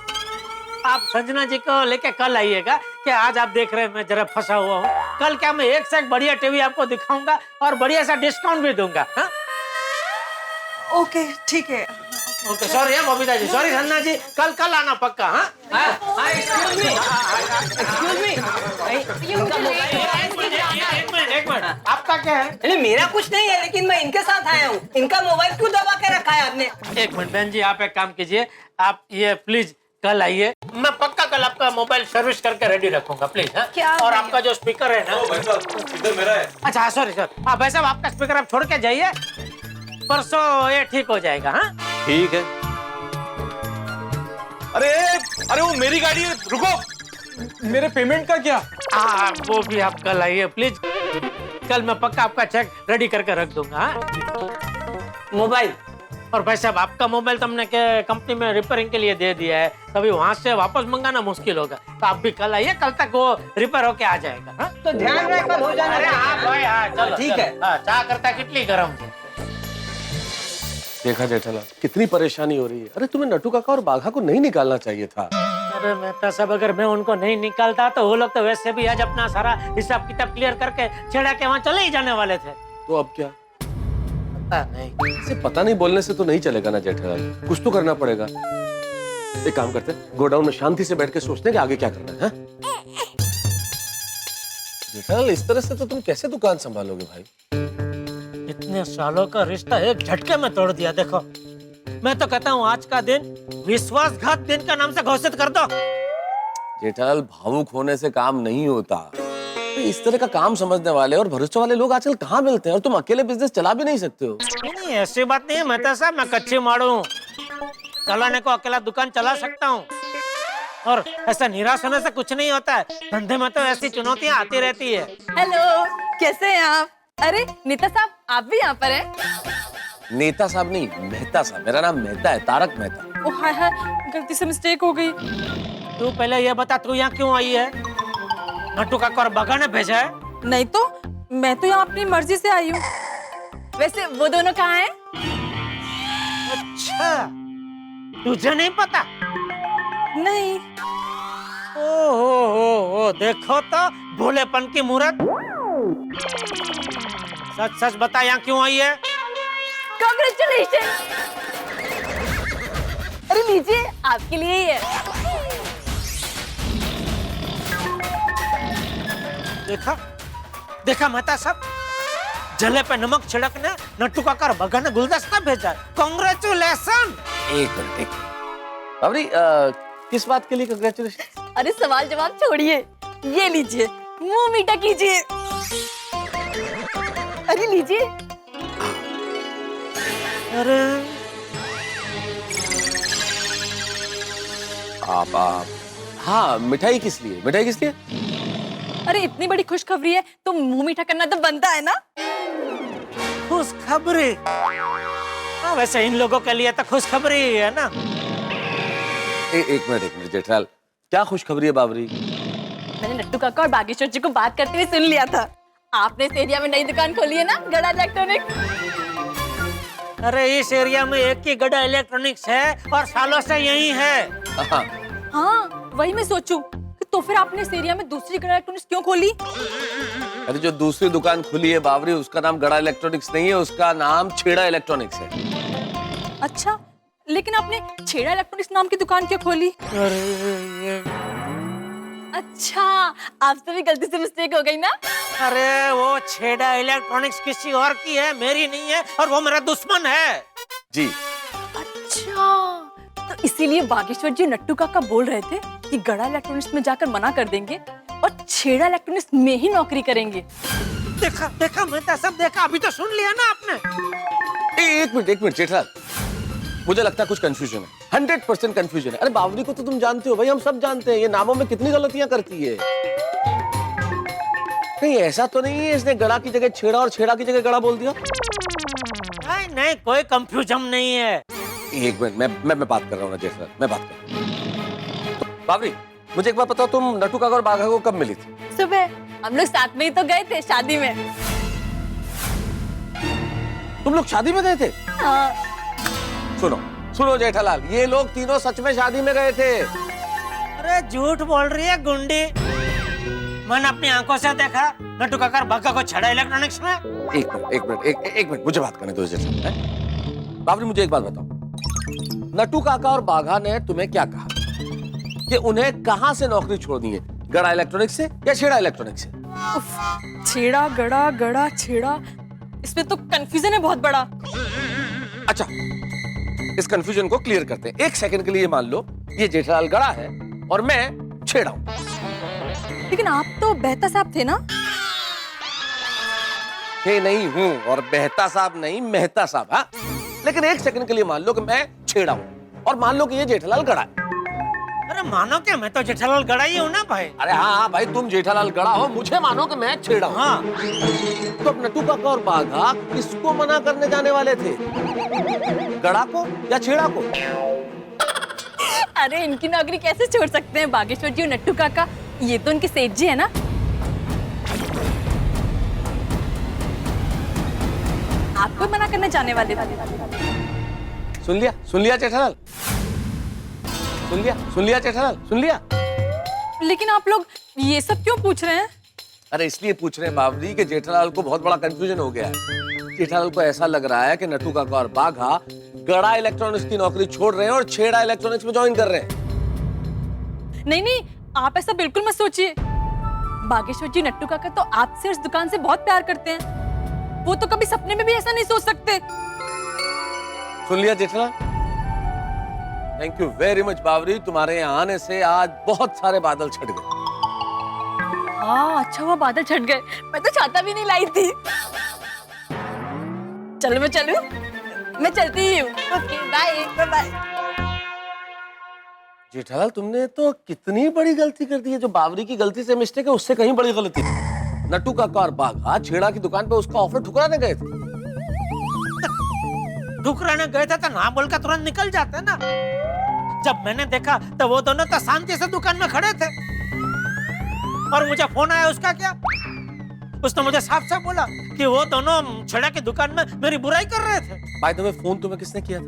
आप संजना जी को लेके कल आइएगा। कि आज आप देख रहे हैं मैं जरा फंसा हुआ हूँ, कल क्या मैं एक से एक बढ़िया टीवी आपको दिखाऊंगा और बढ़िया सा डिस्काउंट भी दूंगा। हाँ ओके ठीक है। ओके सॉरी है बबीता जी, सॉरी संजना जी, कल आना पक्का। हाँ एक मिनट, आपका क्या है? अरे मेरा कुछ नहीं है, लेकिन मैं इनके साथ आया हूँ। इनका मोबाइल क्यों दबा के रखा है आपने? एक मिनट बहन जी, आप एक काम कीजिए, आप ये प्लीज कल आइए, मैं पक्का कल आपका मोबाइल सर्विस करके रेडी रखूंगा प्लीज। हाँ? और आपका जो स्पीकर है ना, स्पीकर मेरा है। अच्छा सॉरी सर, हाँ भाई साहब आपका स्पीकर आप छोड़ के जाइए, परसों ये ठीक हो जाएगा। हाँ ठीक है। अरे वो मेरी गाड़ी है, रुको। मेरे पेमेंट का क्या? हाँ वो भी आप कल आइए प्लीज, कल मैं पक्का आपका चेक रेडी करके रख दूंगा। हाँ? मोबाइल और भाई साहब आपका मोबाइल तो हमने कंपनी में रिपेयरिंग के लिए दे दिया है, तभी वहाँ से वापस मंगाना मुश्किल होगा, तो आप भी कल आइए, कल तक वो रिपेयर होके आ जाएगा। हाँ? तो ध्यान रहे कल हो जाना। अरे हाँ भाई हाँ, चलो ठीक है। हाँ, चाह करता कितनी गर्म। देखा जेठालाल, कितनी परेशानी हो रही है। अरे तुम्हें नट्टू काका और बाघा को नहीं निकालना चाहिए था। अरे मेहता साहब, अगर मैं उनको नहीं निकालता तो वो लोग तो वैसे भी आज अपना सारा हिसाब किताब क्लियर करके छेड़ा के वहाँ चले ही जाने वाले थे। तो अब क्या? पता नहीं। इसे पता नहीं बोलने से तो नहीं चलेगा ना जेठालाल, कुछ तो करना पड़ेगा। एक काम करते हैं, गोडाउन में शांति से बैठ के सोचते हैं कि आगे क्या करना है। जेठालाल इस तरह से तो तुम कैसे दुकान संभालोगे भाई? इतने सालों का रिश्ता एक झटके में तोड़ दिया। देखो मैं तो कहता हूँ आज का दिन विश्वासघात दिन का नाम से घोषित कर दो। जेठालाल भावुक होने से काम नहीं होता, इस तरह का काम समझने वाले और भरोसे वाले लोग आजकल कहाँ मिलते हैं, और तुम अकेले बिजनेस चला भी नहीं सकते हो। नहीं ऐसी बात नहीं है मेहता साहब, मैं कच्ची मारू हूँ, चलाने को अकेला दुकान चला सकता हूँ, और ऐसा निराश होने से कुछ नहीं होता है, धंधे में तो ऐसी चुनौतियाँ आती रहती है। हेलो, कैसे हैं आप? अरे नेता साहब आप भी यहाँ पर हैं? नेता साहब नहीं, मेहता साहब, मेरा नाम मेहता है, तारक मेहता। ओह हाय हाय, गलती से मिस्टेक हो गई। तू पहले ये बता, तू यहाँ क्यों आई है? नट्टू काका और बाघा ने भेजा है? नहीं तो मैं तो यहाँ अपनी मर्जी से आई हूँ। वैसे वो दोनों कहाँ हैं? अच्छा तुझे नहीं पता? नहीं। ओ देखो तो भोलेपन की मूरत। सच सच बता, यहाँ क्यों आई है? कांग्रेचुलेशन। अरे लीजिए, आपके लिए ही है। देखा मेहता साहब, जले पे नमक छिड़कने नट्टू काका और बाघा ने गुलदस्ता भेजा। कांग्रेचुलेशन। एक मिनट बाबरी, किस बात के लिए कांग्रेचुलेशन? अरे सवाल जवाब छोड़िए, ये लीजिए, मुंह मीठा कीजिए। अरे लीजिए। अरे आप हाँ, मिठाई किस लिए? मिठाई किस लिए? अरे इतनी बड़ी खुशखबरी है तो मुंह मीठा करना तो बनता है ना। खुशखबरी? हाँ, वैसे इन लोगों के लिए तो खुशखबरी ही है ना। एक मिनट जेठालाल, क्या खुशखबरी है बाबरी? मैंने नट्टू काका और बागेश्वर जी को बात करते हुए सुन लिया था। आपने इस एरिया में नई दुकान खोली है ना, गड़ा इलेक्ट्रॉनिक्स। अरे इस एरिया में एक ही गड़ा इलेक्ट्रॉनिक्स है और सालों से यही है। हाँ, वही मैं सोचूं कि तो फिर आपने इस एरिया में दूसरी गड़ा इलेक्ट्रॉनिक्स क्यों खोली? अरे जो दूसरी दुकान खुली है बाबरी, उसका नाम गड़ा इलेक्ट्रॉनिक्स नहीं है, उसका नाम छेड़ा इलेक्ट्रॉनिक्स है। अच्छा, लेकिन आपने छेड़ा इलेक्ट्रॉनिक्स नाम की दुकान क्यों खोली? अच्छा, आपसे भी गलती से मिस्टेक हो गई ना? अरे वो छेड़ा इलेक्ट्रॉनिक्स किसी और की है, मेरी नहीं है, और वो मेरा दुश्मन है। जी। अच्छा, तो इसीलिए बागेश्वर जी नट्टू काका बोल रहे थे कि गड़ा इलेक्ट्रॉनिक्स में जाकर मना कर देंगे और छेड़ा इलेक्ट्रॉनिक्स में ही नौकरी करेंगे। देखा मैं तो सब देखा, अभी तो सुन लिया ना आपने। एक मिनट जेठालाल, मुझे लगता है कुछ कंफ्यूजन है, 100% कंफ्यूजन है। अरे बाबरी को तो तुम जानते हो भाई, हम सब जानते हैं, ये नामों में कितनी गलतियां करती है। कहीं ऐसा तो नहीं है इसने गड़ा की जगह छेड़ा और छेड़ा की जगह गड़ा बोल दिया? नहीं, कोई कंफ्यूजन नहीं है। एक मिनट, मैं बात कर रहा हूँ ना जेठालाल, मैं बात कर रहा हूँ। तो बाबरी, मुझे एक बात बताओ, तुम नट्टू काका और बाघा को कब मिली थी? सुबह हम लोग साथ में ही तो गए थे शादी में। तुम लोग शादी में गए थे? हाँ। सुनो जेठालाल, ये लोग तीनों सच में शादी में गए थे। अरे झूठ बोल रही है गुंडी। मैंने अपनी आंखों से देखा नट्टू काका और बाघा को छेड़ा इलेक्ट्रॉनिक्स में। एक मिनट, मुझे बात करने दो जेठालाल। बाबरी, मुझे एक बात बताओ, नट्टू काका और बाघा ने तुम्हें क्या कहा कि उन्हें कहां से नौकरी छोड़नी है, गड़ा इलेक्ट्रॉनिक्स से या छेड़ा इलेक्ट्रॉनिक्स से? छेड़ा गड़ा, गड़ा छेड़ा, इसमें तो कंफ्यूजन है बहुत बड़ा। अच्छा, इस कंफ्यूजन को क्लियर करते हैं। एक सेकंड के लिए मान लो ये जेठालाल गड़ा है और मैं छेड़ा हूं। लेकिन आप तो बहता साहब थे ना? नहीं हूं, और बहता साहब नहीं, मेहता साहब। हाँ, लेकिन एक सेकंड के लिए मान लो कि मैं छेड़ा हूं और मान लो कि ये जेठालाल गड़ा है। अरे मानो क्या, मैं तो जेठालाल गड़ा ही हूं ना भाई। अरे हाँ भाई, तुम जेठालाल गड़ा हो, मुझे मानो कि मैं छेड़ा हूं। हाँ। तो अब नट्टू काका और बाघा किसको मना करने जाने वाले थे, गड़ा को या छेड़ा को? अरे इनकी नौकरी कैसे छोड़ सकते हैं बागेश्वर जी और नट्टू काका, ये तो उनके सेठ जी है ना। आपको मना करने जाने वाले थे। सुन लिया जेठालाल, सुन लिया जेठालाल, सुन लिया। लेकिन आप लोग ये सब क्यों पूछ रहे हैं? अरे इसलिए पूछ रहे हैं बाबरी कि जेठालाल को बहुत बड़ा कंफ्यूजन हो गया है। जेठालाल को ऐसा लग रहा है कि नट्टू काका और बाघा गड़ा इलेक्ट्रॉनिक्स की नौकरी छोड़ रहे हैं और छेड़ा इलेक्ट्रॉनिक्स में ज्वाइन कर रहे हैं। नहीं, आप ऐसा बिल्कुल मत सोचिए। बागेश्वर जी नट्टू काका तो आपसे उस दुकान से बहुत प्यार करते हैं, वो तो कभी सपने में भी ऐसा नहीं सोच सकते। सुन लिया Jethalal? Thank you very much Babri, तुम्हारे यहाँ आने से आज बहुत सारे बादल छट गए। हाँ, अच्छा हुआ बादल छट गए, मैं तो छाता भी नहीं लाई थी। चलो मैं चलती हूँ। Okay, bye bye. जेठालाल, तुमने तो कितनी बड़ी गलती कर दी है। जो बाबरी की गलती से मिस्टेक है, उससे कहीं बड़ी गलती। नट्टू काका और बाघा छेड़ा की दुकान पे उसका ऑफर ठुकराने गए थे। ठुकराने गए थे तो ना बोलकर तुरंत निकल जाते ना। जब मैंने देखा तो वो दोनों तो शांति से दुकान में खड़े थे, और मुझे फोन आया, उसका क्या? उसने मुझे साफ साफ बोला कि वो दोनों छेड़ा की दुकान में मेरी बुराई कर रहे थे। बाय द वे, फोन तुम्हें किसने किया था?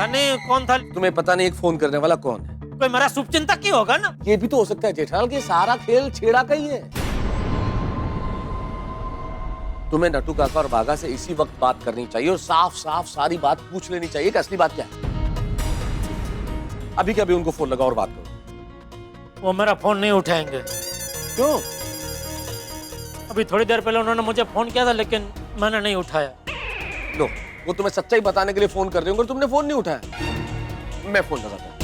नहीं, कौन था? तुम्हें पता नहीं एक फोन करने वाला कौन है? कोई मेरा शुभचिंतक ही होगा ना। ये भी तो हो सकता है जेठालाल कि सारा खेल छेड़ा का ही है। तुम्हें नट्टू काका और बाघा से इसी वक्त बात करनी चाहिए और साफ साफ सारी बात पूछ लेनी चाहिए कि असली बात क्या है। अभी के अभी उनको फोन लगाओ और बात करो। वो मेरा फोन नहीं उठाएंगे। क्यों? अभी थोड़ी देर पहले उन्होंने मुझे फोन किया था, लेकिन मैंने नहीं उठाया। लो, वो तुम्हें सच्चाई बताने के लिए फोन कर रहे होंगे और तुमने फोन नहीं उठाया। मैं फोन लगाता हूँ।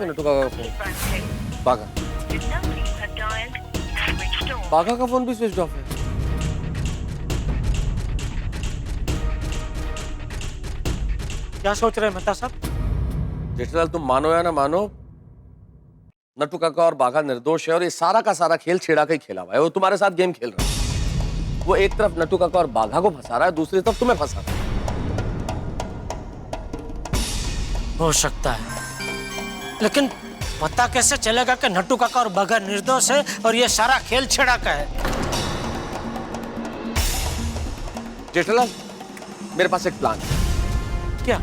नट्टू काका का फोन। बाघा, बाघा का फोन भी स्विच ऑफ है। क्या सोच रहे हैं मेहता साहब? जेठालाल तुम मानो या ना मानो, नट्टू काका और बाघा निर्दोष है और ये सारा का सारा खेल छेड़ा का ही खेला हुआ है। वो तुम्हारे साथ गेम खेल रहा है। वो एक तरफ नट्टू काका और बाघा को फंसा रहा है, दूसरी तरफ तुम्हें फंसा रहा है। हो सकता है, लेकिन पता कैसे चलेगा कि नट्टू काका और बाघा निर्दोष है और ये सारा खेल छेड़ा का है? जेठालाल मेरे पास एक प्लान है। क्या?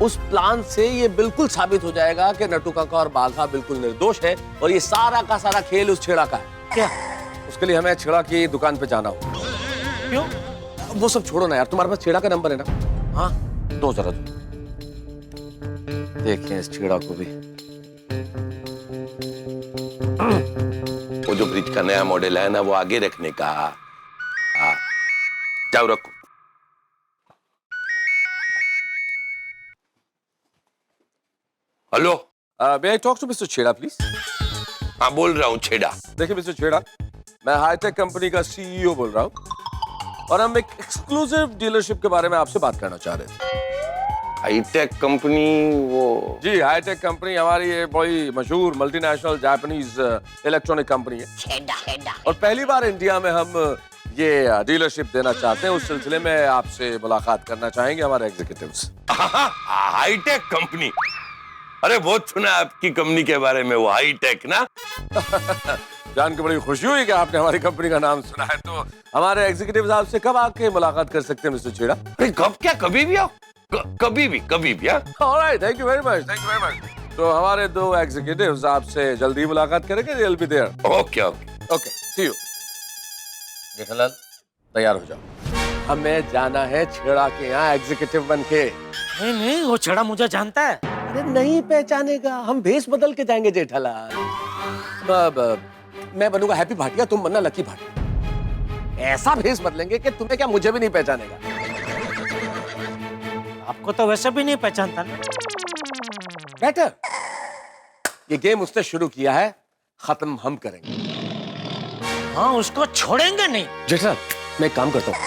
उस प्लान से ये बिल्कुल साबित हो जाएगा कि नट्टू काका और बाघा बिल्कुल निर्दोष है और ये सारा का सारा खेल उस छेड़ा का है। क्या? उसके लिए हमें छेड़ा की दुकान पे जाना होगा। क्यों? वो सब छोड़ो ना यार, तुम्हारे पास छेड़ा का नंबर है ना? हाँ। दो जरा देखें इस छेड़ा को भी। वो जो ब्रिज का नया मॉडल है ना, वो आगे रखने का। जाओ रखो। Hello, may I talk to mister Chheda please? हाँ बोल रहा हूँ छेड़ा। देखिए मिस्टर छेड़ा, मैं हाईटेक कंपनी का सीईओ बोल रहा हूँ और हम एक एक्सक्लूसिव डीलरशिप के बारे में आपसे बात करना चाह रहे थे। Hi tech company? वो जी हाईटेक कंपनी हमारी ये बड़ी मशहूर मल्टीनेशनल जापानीज इलेक्ट्रॉनिक कंपनी है और पहली बार इंडिया में हम ये डीलरशिप देना चाहते हैं। उस सिलसिले में आपसे मुलाकात करना चाहेंगे हमारे एग्जीक्यूटिव्स। Hi tech company? अरे बहुत सुना आपकी कंपनी के बारे में, वो हाईटेक ना। जान के बड़ी खुशी हुई कि आपने हमारी कंपनी का नाम सुना है। तो हमारे एग्जीक्यूटिव्स आपसे कब आके मुलाकात कर सकते हैं मिस्टर छेड़ा? अरे कब क्या, कभी भी आओ, कभी भी alright, thank you very much. तो हमारे दो एग्जीक्यूटिव्स आपसे जल्दी मुलाकात करेंगे। They will be there. Okay see you. Jethalal तैयार हो जाओ, हमें जाना है छेड़ा के यहाँ एग्जीक्यूटिव बन के। नहीं, वो छेड़ा मुझे जानता है। अरे नहीं पहचानेगा, हम भेष बदल के जाएंगे जेठालाल। मैं बनूंगा हैप्पी भाटिया, तुम बनना लकी भाटिया। ऐसा भेष बदलेंगे कि तुम्हें क्या मुझे भी नहीं पहचानेगा। आपको तो वैसे भी नहीं पहचानता ना। बेटर, ये गेम उसने शुरू किया है, खत्म हम करेंगे। हाँ, उसको छोड़ेंगे नहीं। जेठालाल मैं एक काम करता हूँ,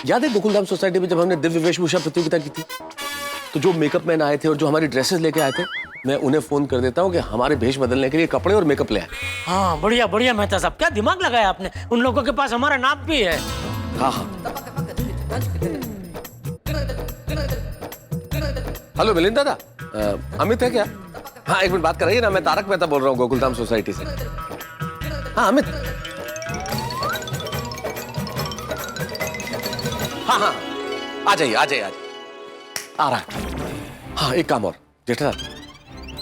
याद है गोकुलधाम सोसाइटी में जब हमने दिव्य वेशभूषा प्रतियोगिता की थी, तो जो मेकअप मैन आए थे और जो हमारी ड्रेसेस लेके आए थे, मैं उन्हें फोन कर देता हूँ कि हमारे भेष बदलने के लिए कपड़े और मेकअप ले आए। हाँ बढ़िया बढ़िया मेहता साहब, क्या दिमाग लगाया आपने। उन लोगों के पास हमारा नाप भी है। हाँ। हेलो मिलिंद दादा, अमित है क्या? हाँ एक मिनट बात कराइए ना, मैं तारक मेहता बोल रहा हूँ गोकुलधाम सोसाइटी से। हाँ अमित, हाँ आ जाइए आ रहा है। हाँ एक काम और जेठालाल,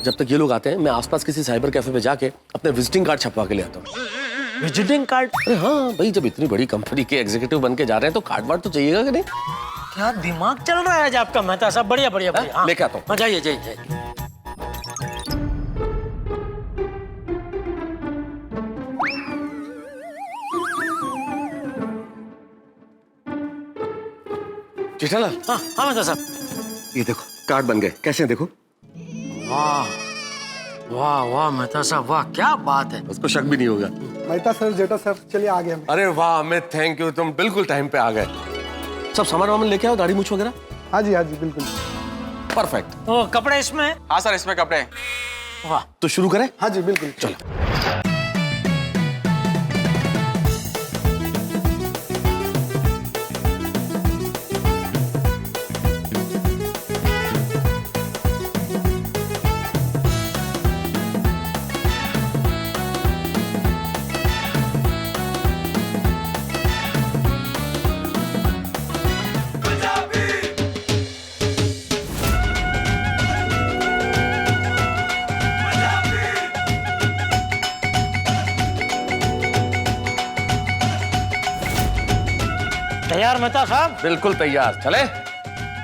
जब तक ये लोग आते हैं मैं आसपास किसी साइबर कैफे पे जाके अपने विजिटिंग कार्ड छपवा के ले आता हूँ। Visiting card? अरे हाँ भाई, जब इतनी बड़ी कंपनी के एग्जीक्यूटिव बन के जा रहे हैं तो कार्ड वार्ड तो चाहिएगा कि नहीं? क्या दिमाग चल रहा है आज आपका मेहता साहब। बढ़िया बढ़िया बढ़िया। हाँ, लेके आता हूँ। जाइए। जेठालाल। हाँ मेहता साहब, ये देखो कार्ड बन गए, कैसे हैं देखो। वाह वाह वाह मेहता साहब, वाह क्या बात है। उसको शक भी नहीं होगा। मेहता सर, जेठा सर, चलिए आ गए हम। अरे वाह अमित, थैंक यू, तुम बिल्कुल टाइम पे आ गए। सब सामान वामान लेके आओ, दाढ़ी मूछ वगैरह। हाँ जी बिल्कुल। परफेक्ट। वो कपड़े इसमें? हाँ सर, इसमें कपड़े। वाह, तो शुरू करें? हाँ जी बिल्कुल, चलो। तैयार मेहता साहब? बिल्कुल तैयार, चले?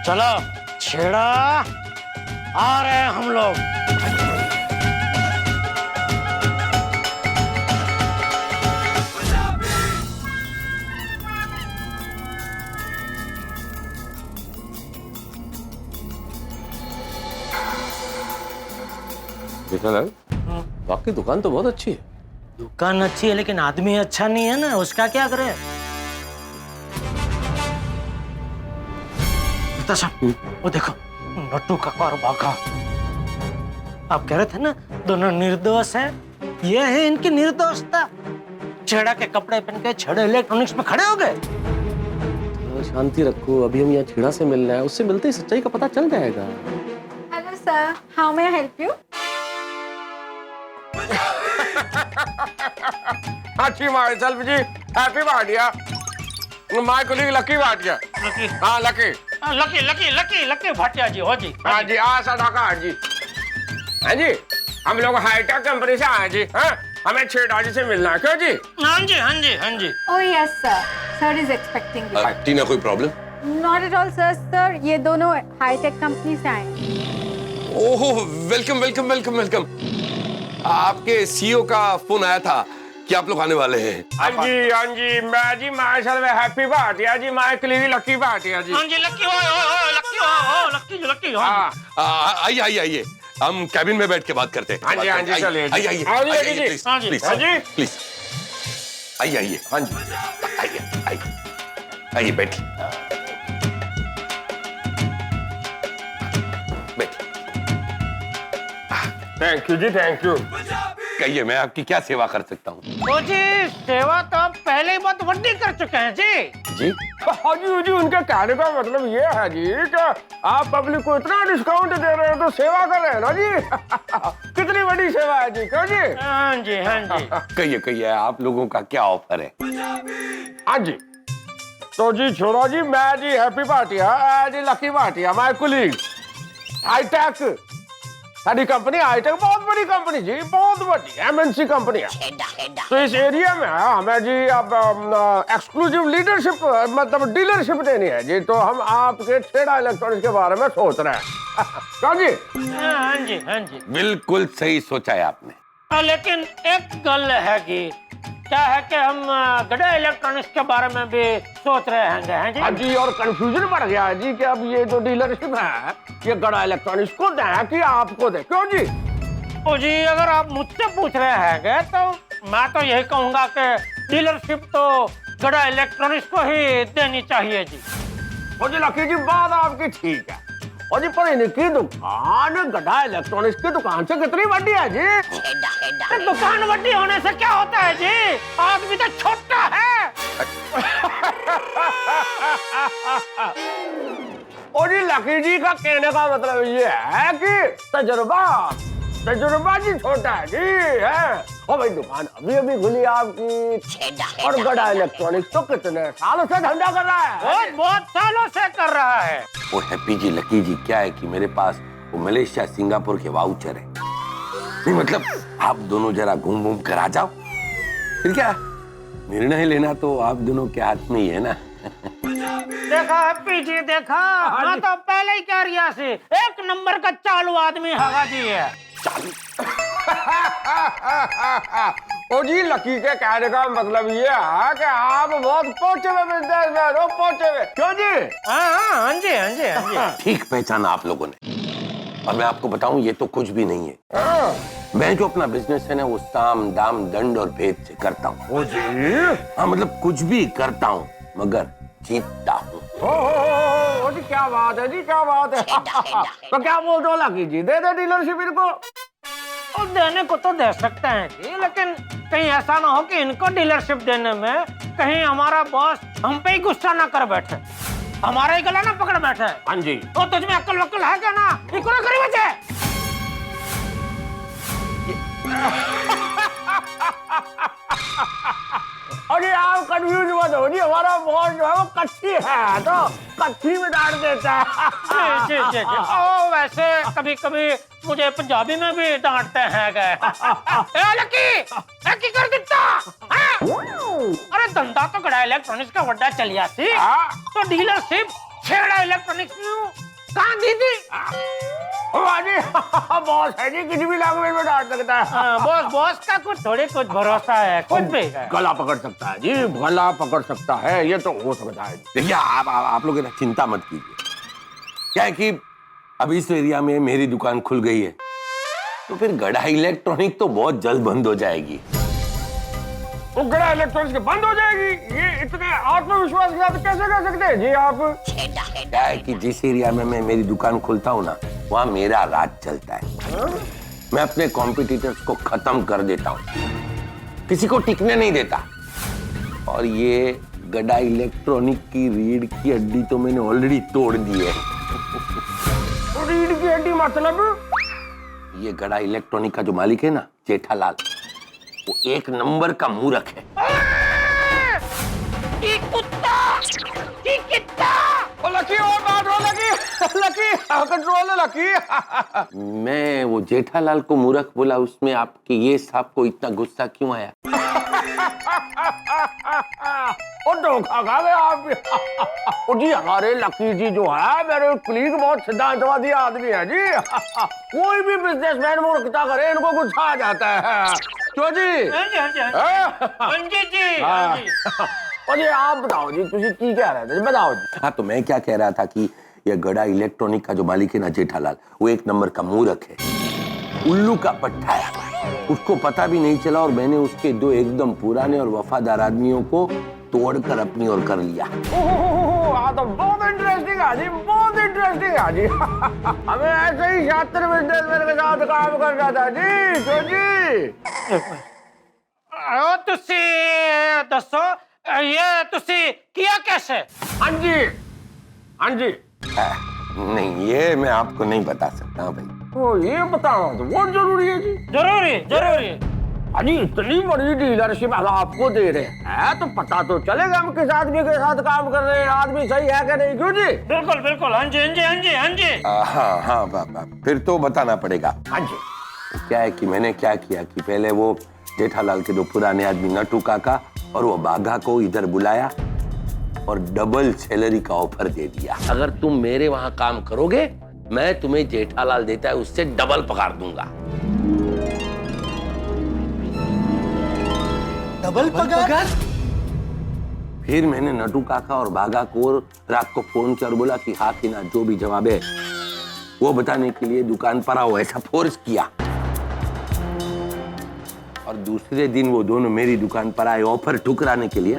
चलो छेड़ा, आ रहे हैं हम लोग। जेठालाल, आपकी दुकान तो बहुत अच्छी है। दुकान अच्छी है लेकिन आदमी अच्छा नहीं है ना, उसका क्या करे? वो देखो नट्टू काका और बाघा। आप कह रहे थे ना दोनों निर्दोष है, ये है इनकी निर्दोषता। छेड़ा के कपड़े पहन के छेड़ा इलेक्ट्रॉनिक्स में खड़े हो गए। शांति रखो, अभी हम यहाँ छेड़ा से मिल रहे हैं, उससे मिलते ही सच्चाई का पता चल जाएगा। Hello sir, how may I help you? अच्छी माय सेल्फ जी, हैप्पी भाटिया, माय कोलीग लकी भाटिया। लकी, हाँ लकी लकी लकी लकी लकी भाटिया जी हो जी। हाँ जी, सदाकार जी। हाँ जी, हम लोग हाईटेक कंपनी से आए जी। हाँ, हमें छेड़ा जी से मिलना है, क्यों जी? हाँ जी हाँ जी हाँ जी। Oh yes sir, sir is expecting you. Tina, कोई problem? Not at all sir, sir ये दोनों हाईटेक कंपनी से आए। Oh, welcome welcome welcome welcome. आपके सीईओ का फोन आया था कि आप लोग आने वाले हैं। हाँ जी, मैं जी myself Happy Bhatia ji, my colleague Lucky Bhatia ji. हाँ जी, लकी हो लकी। आइए आइए आइए, हम कैबिन में बैठ के बात करते हैं। हाँ जी, चलिए। आइए आइए प्लीज प्लीज, आइए आइए। हाँ जी, आइए आइए आइए, बैठिए बैठिए। थैंक यू जी, थैंक यू। कहिए, मैं आपकी क्या सेवा कर सकता हूँ? ओ जी, सेवा तो आप पहले ही बहुत बड़ी कर चुके हैं जी। जी? हाँ जी, उनके कहने का मतलब ये है जी कि आप पब्लिक को इतना डिस्काउंट दे रहे हो तो सेवा कर रहे हैं ना जी। कितनी बड़ी सेवा है जी, क्यों जी? हाँ जी हाँ जी। कहिए कहिए, आप लोगों का क्या ऑफर है? हाँ जी, तो जी छोड़ा जी, मैं जी Happy Bhatia ji, Lucky Bhatia, my colleague hitech. सारी कंपनी हाईटेक बहुत बड़ी कंपनी जी, बहुत बड़ी एमएनसी कंपनी है। तो इस एरिया में हमें जी अब एक्सक्लूसिव लीडरशिप, मतलब डीलरशिप देनी है जी। तो हम आपके छेड़ा इलेक्ट्रॉनिक्स के बारे में सोच रहे हैं। क्यों जी? हाँ जी हाँ जी, बिल्कुल सही सोचा है आपने। लेकिन एक गल है कि क्या है कि हम गड़ा इलेक्ट्रॉनिक्स के बारे में भी सोच रहे हैं जी। हाँ जी, और कंफ्यूजन बढ़ गया है जी कि अब ये जो डीलरशिप है ये गड़ा इलेक्ट्रॉनिक्स को दें कि आपको दे, क्यों जी? ओ जी, अगर आप मुझसे पूछ रहे हैं तो मैं तो यही कहूंगा कि डीलरशिप तो गड़ा इलेक्ट्रॉनिक्स को ही देनी चाहिए जी। ओ जी लकी जी, बात आपकी ठीक है। और जी, पर इनकी दुकान गड़ा इलेक्ट्रॉनिक्स की दुकान से कितनी बड़ी है जी? दुकान बड़ी होने से क्या होता है जी, आदमी तो छोटा है। और जी लकी जी का कहने का मतलब ये है कि तजुर्बा जी छोटा है जी, है। और भाई दुकान अभी अभी खुली आपकी, और गड़ा इलेक्ट्रॉनिक्स तो कितने सालों से धंधा कर रहा है? बहुत सालों से कर रहा है। वो हैप्पी जी, लकी जी, क्या है कि मेरे पास वो मलेशिया सिंगापुर के वाउचर है। नहीं मतलब आप दोनों जरा घूम घूम कर आ जाओ, फिर क्या निर्णय लेना तो आप दोनों के हाथ में ही है ना। देखा हैप्पी जी, देखा, मैं तो पहले ही कह रहा सी, एक नंबर का चालू आदमी हवा जी है। ओ जी, लकी के कहने का मतलब ये है कि आप बहुत पहुंचे हुए बिजनेसमैन हो, पहुंचे हुए, क्यों जी? हाँ जी हाँ जी हाँ जी। ठीक पहचाना आप लोगों ने। और मैं आपको बताऊं, ये तो कुछ भी नहीं है। मैं जो अपना बिजनेस है ना, वो साम दाम दंड और भेद से करता हूँ। ओ जी? हाँ, मतलब कुछ भी करता हूँ मगर जीतता हूँ। ओ जी, क्या बात है जी, क्या बात है। तो क्या बोल दो लकी जी, दे दे डीलरशिप इनको? और देने को तो दे सकते हैं जी, लेकिन कहीं ऐसा ना हो कि इनको डीलरशिप देने में कहीं हमारा बॉस हम पे ही गुस्सा ना कर बैठे, हमारा ही गला ना पकड़ बैठे। हाँ जी। तो तुझमें अक्ल वक्ल है क्या ना? इनको ना करी बचे। अरे आप कंफ्यूज मत हो जी, हमारा बॉस जो है वो कच्ची है, तो कच्ची में डाल देता है। जी। ओ, वैसे कभी कभी मुझे पंजाबी में भी डांटते हैं गए। लकी कर देता। अरे धंधा तो गड़ा इलेक्ट्रॉनिक्स का बड़ा चलिया सी, तो डीलरशिप छेड़ा इलेक्ट्रॉनिक्स कहाँ दी थी? बॉस है जी, किसी भी लैंग्वेज में डांट सकता है। बॉस का कुछ भरोसा है, कुछ भी गला पकड़ सकता है जी, गला पकड़ सकता है, ये तो हो सकता है। देखिए, आप लोग ना चिंता मत कीजिए। क्या है कि अभी इस एरिया में मेरी दुकान खुल गई है, तो फिर गड़ा इलेक्ट्रॉनिक तो बहुत जल्द बंद हो जाएगी। वो गड़ा इलेक्ट्रॉनिक्स के बंद हो जाएगी। ये इतने आत्मविश्वास के साथ कैसे कर सकते हैं जी आप? क्या है कि जिस एरिया में मैं मेरी दुकान खोलता हूँ ना, वहाँ मेरा राज चलता है। मैं अपने कॉम्पिटिटर्स को खत्म कर देता हूँ, किसी को टिकने नहीं देता। और ये गड़ा इलेक्ट्रॉनिक की रीढ़ की हड्डी तो मैंने ऑलरेडी तोड़ दी है। रीढ़ की हड्डी मतलब? ये गड़ा इलेक्ट्रॉनिक का जो मालिक है ना, जेठालाल, वो एक नंबर का मूर्ख है। लकी और बात हो लकी कंट्रोल है लकी। मैं वो जेठालाल को मूर्ख बोला, उसमें आपके ये साहब को इतना गुस्सा क्यों आया? और धोखा खा गए आप। जी हमारे लकी जी जो है मेरे क्लीग बहुत सिद्धांतवादी आदमी है जी। कोई भी बिजनेसमैन मूर्खता करे इनको कुछ आ जाता है। क्यों जी? और ये आप बताओ जी, तुझे की कह रहे थे, बताओ जी। हाँ, तो मैं क्या कह रहा था कि ये गड़ा इलेक्ट्रॉनिक का जो मालिक है ना, जेठालाल, वो एक नंबर का मूर्ख है, उल्लू का पट्टा है। उसको पता भी नहीं चला और मैंने उसके दो एकदम पुराने और वफादार आदमियों को तोड़कर अपनी ओर कर लिया। तो बहुत इंटरेस्टिंग है जी, बहुत इंटरेस्टिंग है जी। हमें ऐसे ही शातिर बिजनेसमैन के साथ काम करना था जी। तो जी तुसी दसो ये तुसी किया कैसे? हाँ जी, हाँ जी। नहीं, ये मैं आपको नहीं बता सकता भाई। तो ये बताओ तो बहुत जरूरी है जी। जरूरी जरूरी। अजी इतनी बड़ी डीलरशिप हम आपको दे रहे हैं तो पता तो चलेगा हम किस आदमी के साथ काम कर रहे हैं, आदमी सही है क्या नहीं? क्यों जी? बिल्कुल बिल्कुल। हाँ जी हाँ जी हाँ जी हाँ जी। हाँ हाँ बाबा, फिर तो बताना पड़ेगा। हाँ जी। क्या है कि मैंने क्या किया कि पहले वो जेठालाल के दो पुराने आदमी नटू काका और वो बाघा को इधर बुलाया और डबल सैलरी का ऑफर दे दिया। अगर तुम मेरे वहां काम करोगे, मैं तुम्हें जेठालाल देता है उससे डबल पगार दूंगा। डबल पगार? फिर मैंने नटू काका और बाघा को रात को फोन किया और बोला कि हाँ कि ना, जो भी जवाब है वो बताने के लिए दुकान पर आओ, ऐसा फोर्स किया। और दूसरे दिन वो दोनों मेरी दुकान पर आए ऑफर ठुकराने के लिए।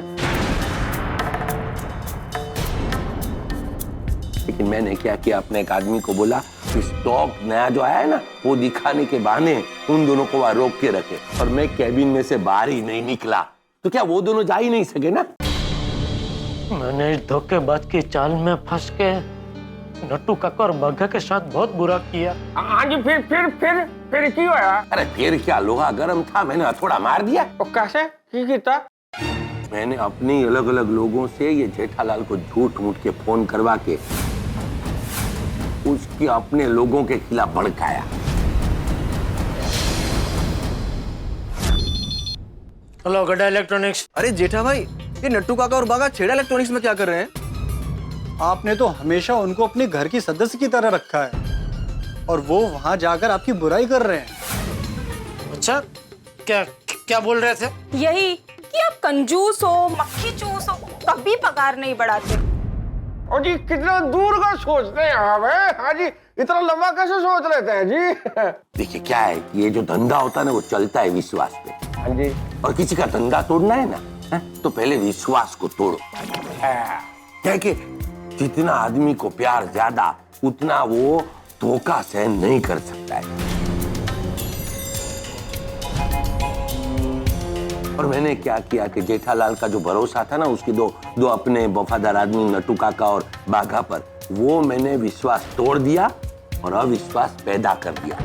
लेकिन मैंने क्या किया, अपने एक आदमी को बोला कि स्टॉक नया जो आया है ना, वो दिखाने के बहाने उन दोनों को वहां रोक के रखे। और मैं कैबिन में से बाहर ही नहीं निकला, तो क्या वो दोनों जा ही नहीं सके ना? मैंने इस धोखेबाज की चाल में फंस के नट्टू काका और बाघा के साथ बहुत बुरा किया। हाँ जी। फिर की हुआ? अरे फिर क्या, लोहा गर्म था, मैंने हथौड़ा मार दिया। तो कैसे की था? मैंने अपने अलग अलग लोगों से ये जेठालाल को झूठ मूठ के फोन करवा के उसके अपने लोगों के खिलाफ भड़काया। हेलो गड्ढा इलेक्ट्रॉनिक्स। अरे जेठा भाई, ये नट्टू काका और बाघा छेड़ा इलेक्ट्रॉनिक्स में क्या कर रहे हैं? आपने तो हमेशा उनको अपने घर की सदस्य की तरह रखा है और वो वहां जाकर आपकी बुराई कर रहे हैं। अच्छा, क्या क्या बोल रहे थे? यही कि आप कंजूस हो, मक्खी चूस हो, कभी पगार नहीं बढ़ाते। और जी कितना दूर का सोचते हैं आप? हाँ जी, इतना लंबा कैसे सोच लेते हैं जी? देखिए क्या है, ये जो धंधा होता है ना, वो चलता है विश्वास पे। हाँ जी। और किसी का धंधा तोड़ना है ना, तो पहले विश्वास को तोड़ो। क्या है कि जितना आदमी को प्यार ज्यादा, उतना वो धोखा सहन नहीं कर सकता है। और मैंने क्या किया कि जेठालाल का जो भरोसा था ना उसके दो अपने वफादार आदमी नट्टू काका और बाघा पर, वो मैंने विश्वास तोड़ दिया और अविश्वास पैदा कर दिया।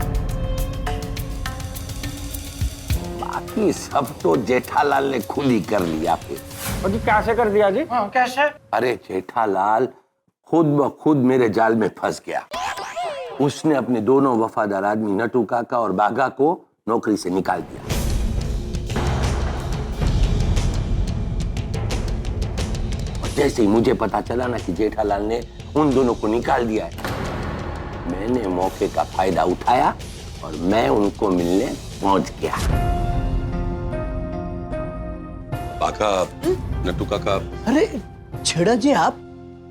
बाकी सब तो जेठालाल ने खुद ही कर लिया। फिर जी कैसे कर दिया जी? हाँ, कैसे? अरे जेठालाल खुद ब खुद मेरे जाल में फंस गया। उसने अपने दोनों वफादार आदमी नट्टू काका और बाघा को नौकरी से निकाल दिया। जैसे ही मुझे पता चला ना कि जेठालाल ने उन दोनों को निकाल दिया है, मैंने मौके का फायदा उठाया और मैं उनको मिलने पहुंच गया। काका, नट्टू काका। अरे छेड़ा जी आप?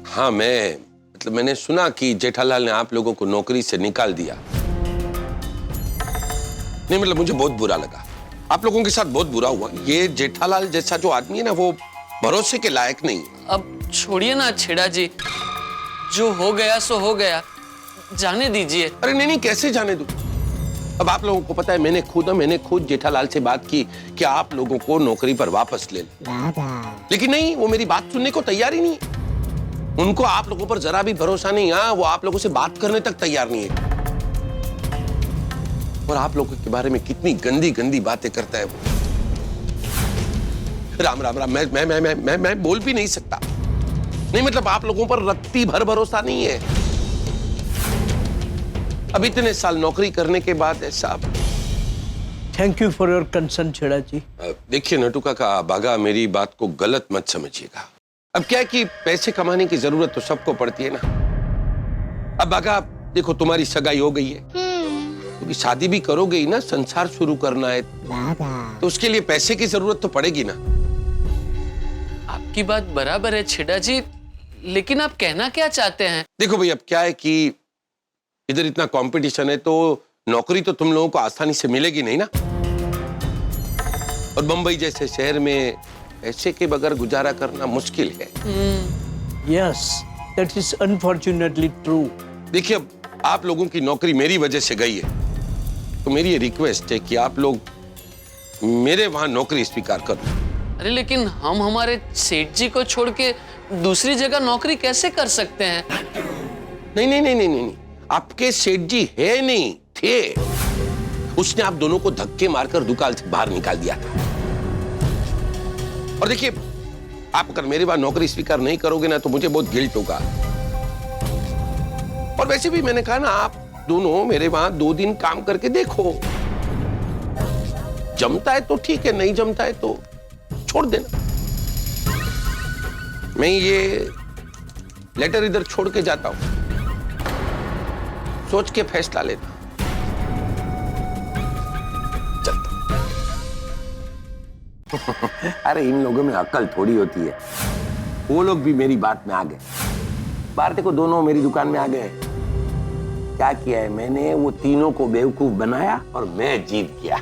हाँ, मैंने सुना कि जेठालाल ने आप लोगों को नौकरी से निकाल दिया। नहीं, मुझे बहुत बुरा लगा। आप लोगों के साथ बहुत बुरा हुआ। ये जेठालाल जैसा जो आदमी है ना, वो भरोसे के लायक नहीं। अब छोड़िए ना छेड़ा जी, जो हो गया सो हो गया, जाने दीजिए। अरे नहीं नहीं, कैसे जाने दूं? अब आप लोगों को पता है, मैंने खुद जेठालाल से बात की कि आप लोगों को नौकरी पर वापस ले लें, लेकिन नहीं, वो मेरी बात सुनने को तैयार ही नहीं है। उनको आप लोगों पर जरा भी भरोसा नहीं। हाँ, वो आप लोगों से बात करने तक तैयार नहीं है। और आप लोगों के बारे में कितनी गंदी गंदी बातें करता है वो। राम राम राम, मैं बोल भी नहीं सकता। नहीं मतलब आप लोगों पर रत्ती भर भरोसा नहीं है। अब इतने साल नौकरी करने के बाद ऐसा। Thank you for your concern छेड़ा जी। देखिए नटू काका, बागा, मेरी बात को गलत मत समझिएगा। अब क्या है कि पैसे कमाने की जरूरत तो सबको पड़ती है ना। अब बागा देखो, तुम्हारी सगाई हो गई है, क्योंकि शादी भी करोगे ही ना, संसार शुरू करना है, तो उसके लिए पैसे की जरूरत तो पड़ेगी ना। आपकी बात बराबर है छेड़ा जी, लेकिन आप कहना क्या चाहते हैं? देखो भाई, अब क्या है कि इधर इतना कंपटीशन है, तो नौकरी तो तुम लोगों को आसानी से मिलेगी नहीं ना। और बंबई जैसे शहर में पैसे के बगैर गुजारा करना मुश्किल है। Yes, that is unfortunately true. देखिए, अब आप लोगों की नौकरी मेरी वजह से गई है, तो मेरी ये रिक्वेस्ट है कि आप लोग मेरे वहां नौकरी स्वीकार कर लो। अरे लेकिन हम हमारे सेठ जी को छोड़ के दूसरी जगह नौकरी कैसे कर सकते हैं? नहीं नहीं नहीं नहीं नहीं, आपके सेठ जी है नहीं, थे। उसने आप दोनों को धक्के मारकर दुकान से बाहर निकाल दिया था। और देखिए, आप अगर मेरे वहां नौकरी स्वीकार नहीं करोगे ना, तो मुझे बहुत गिल्ट होगा। और वैसे भी मैंने कहा ना, आप दोनों मेरे वहां 2 दिन काम करके देखो, जमता है तो ठीक है, नहीं जमता है तो छोड़ देना। मैं ये लेटर इधर छोड़ के जाता हूं, सोच के फैसला लेना। चलता। अरे इन लोगों में अकल थोड़ी होती है, वो लोग भी मेरी बात में आ गए। भारती को दोनों मेरी दुकान में आ गए। क्या किया है मैंने? वो तीनों को बेवकूफ बनाया और मैं जीत गया।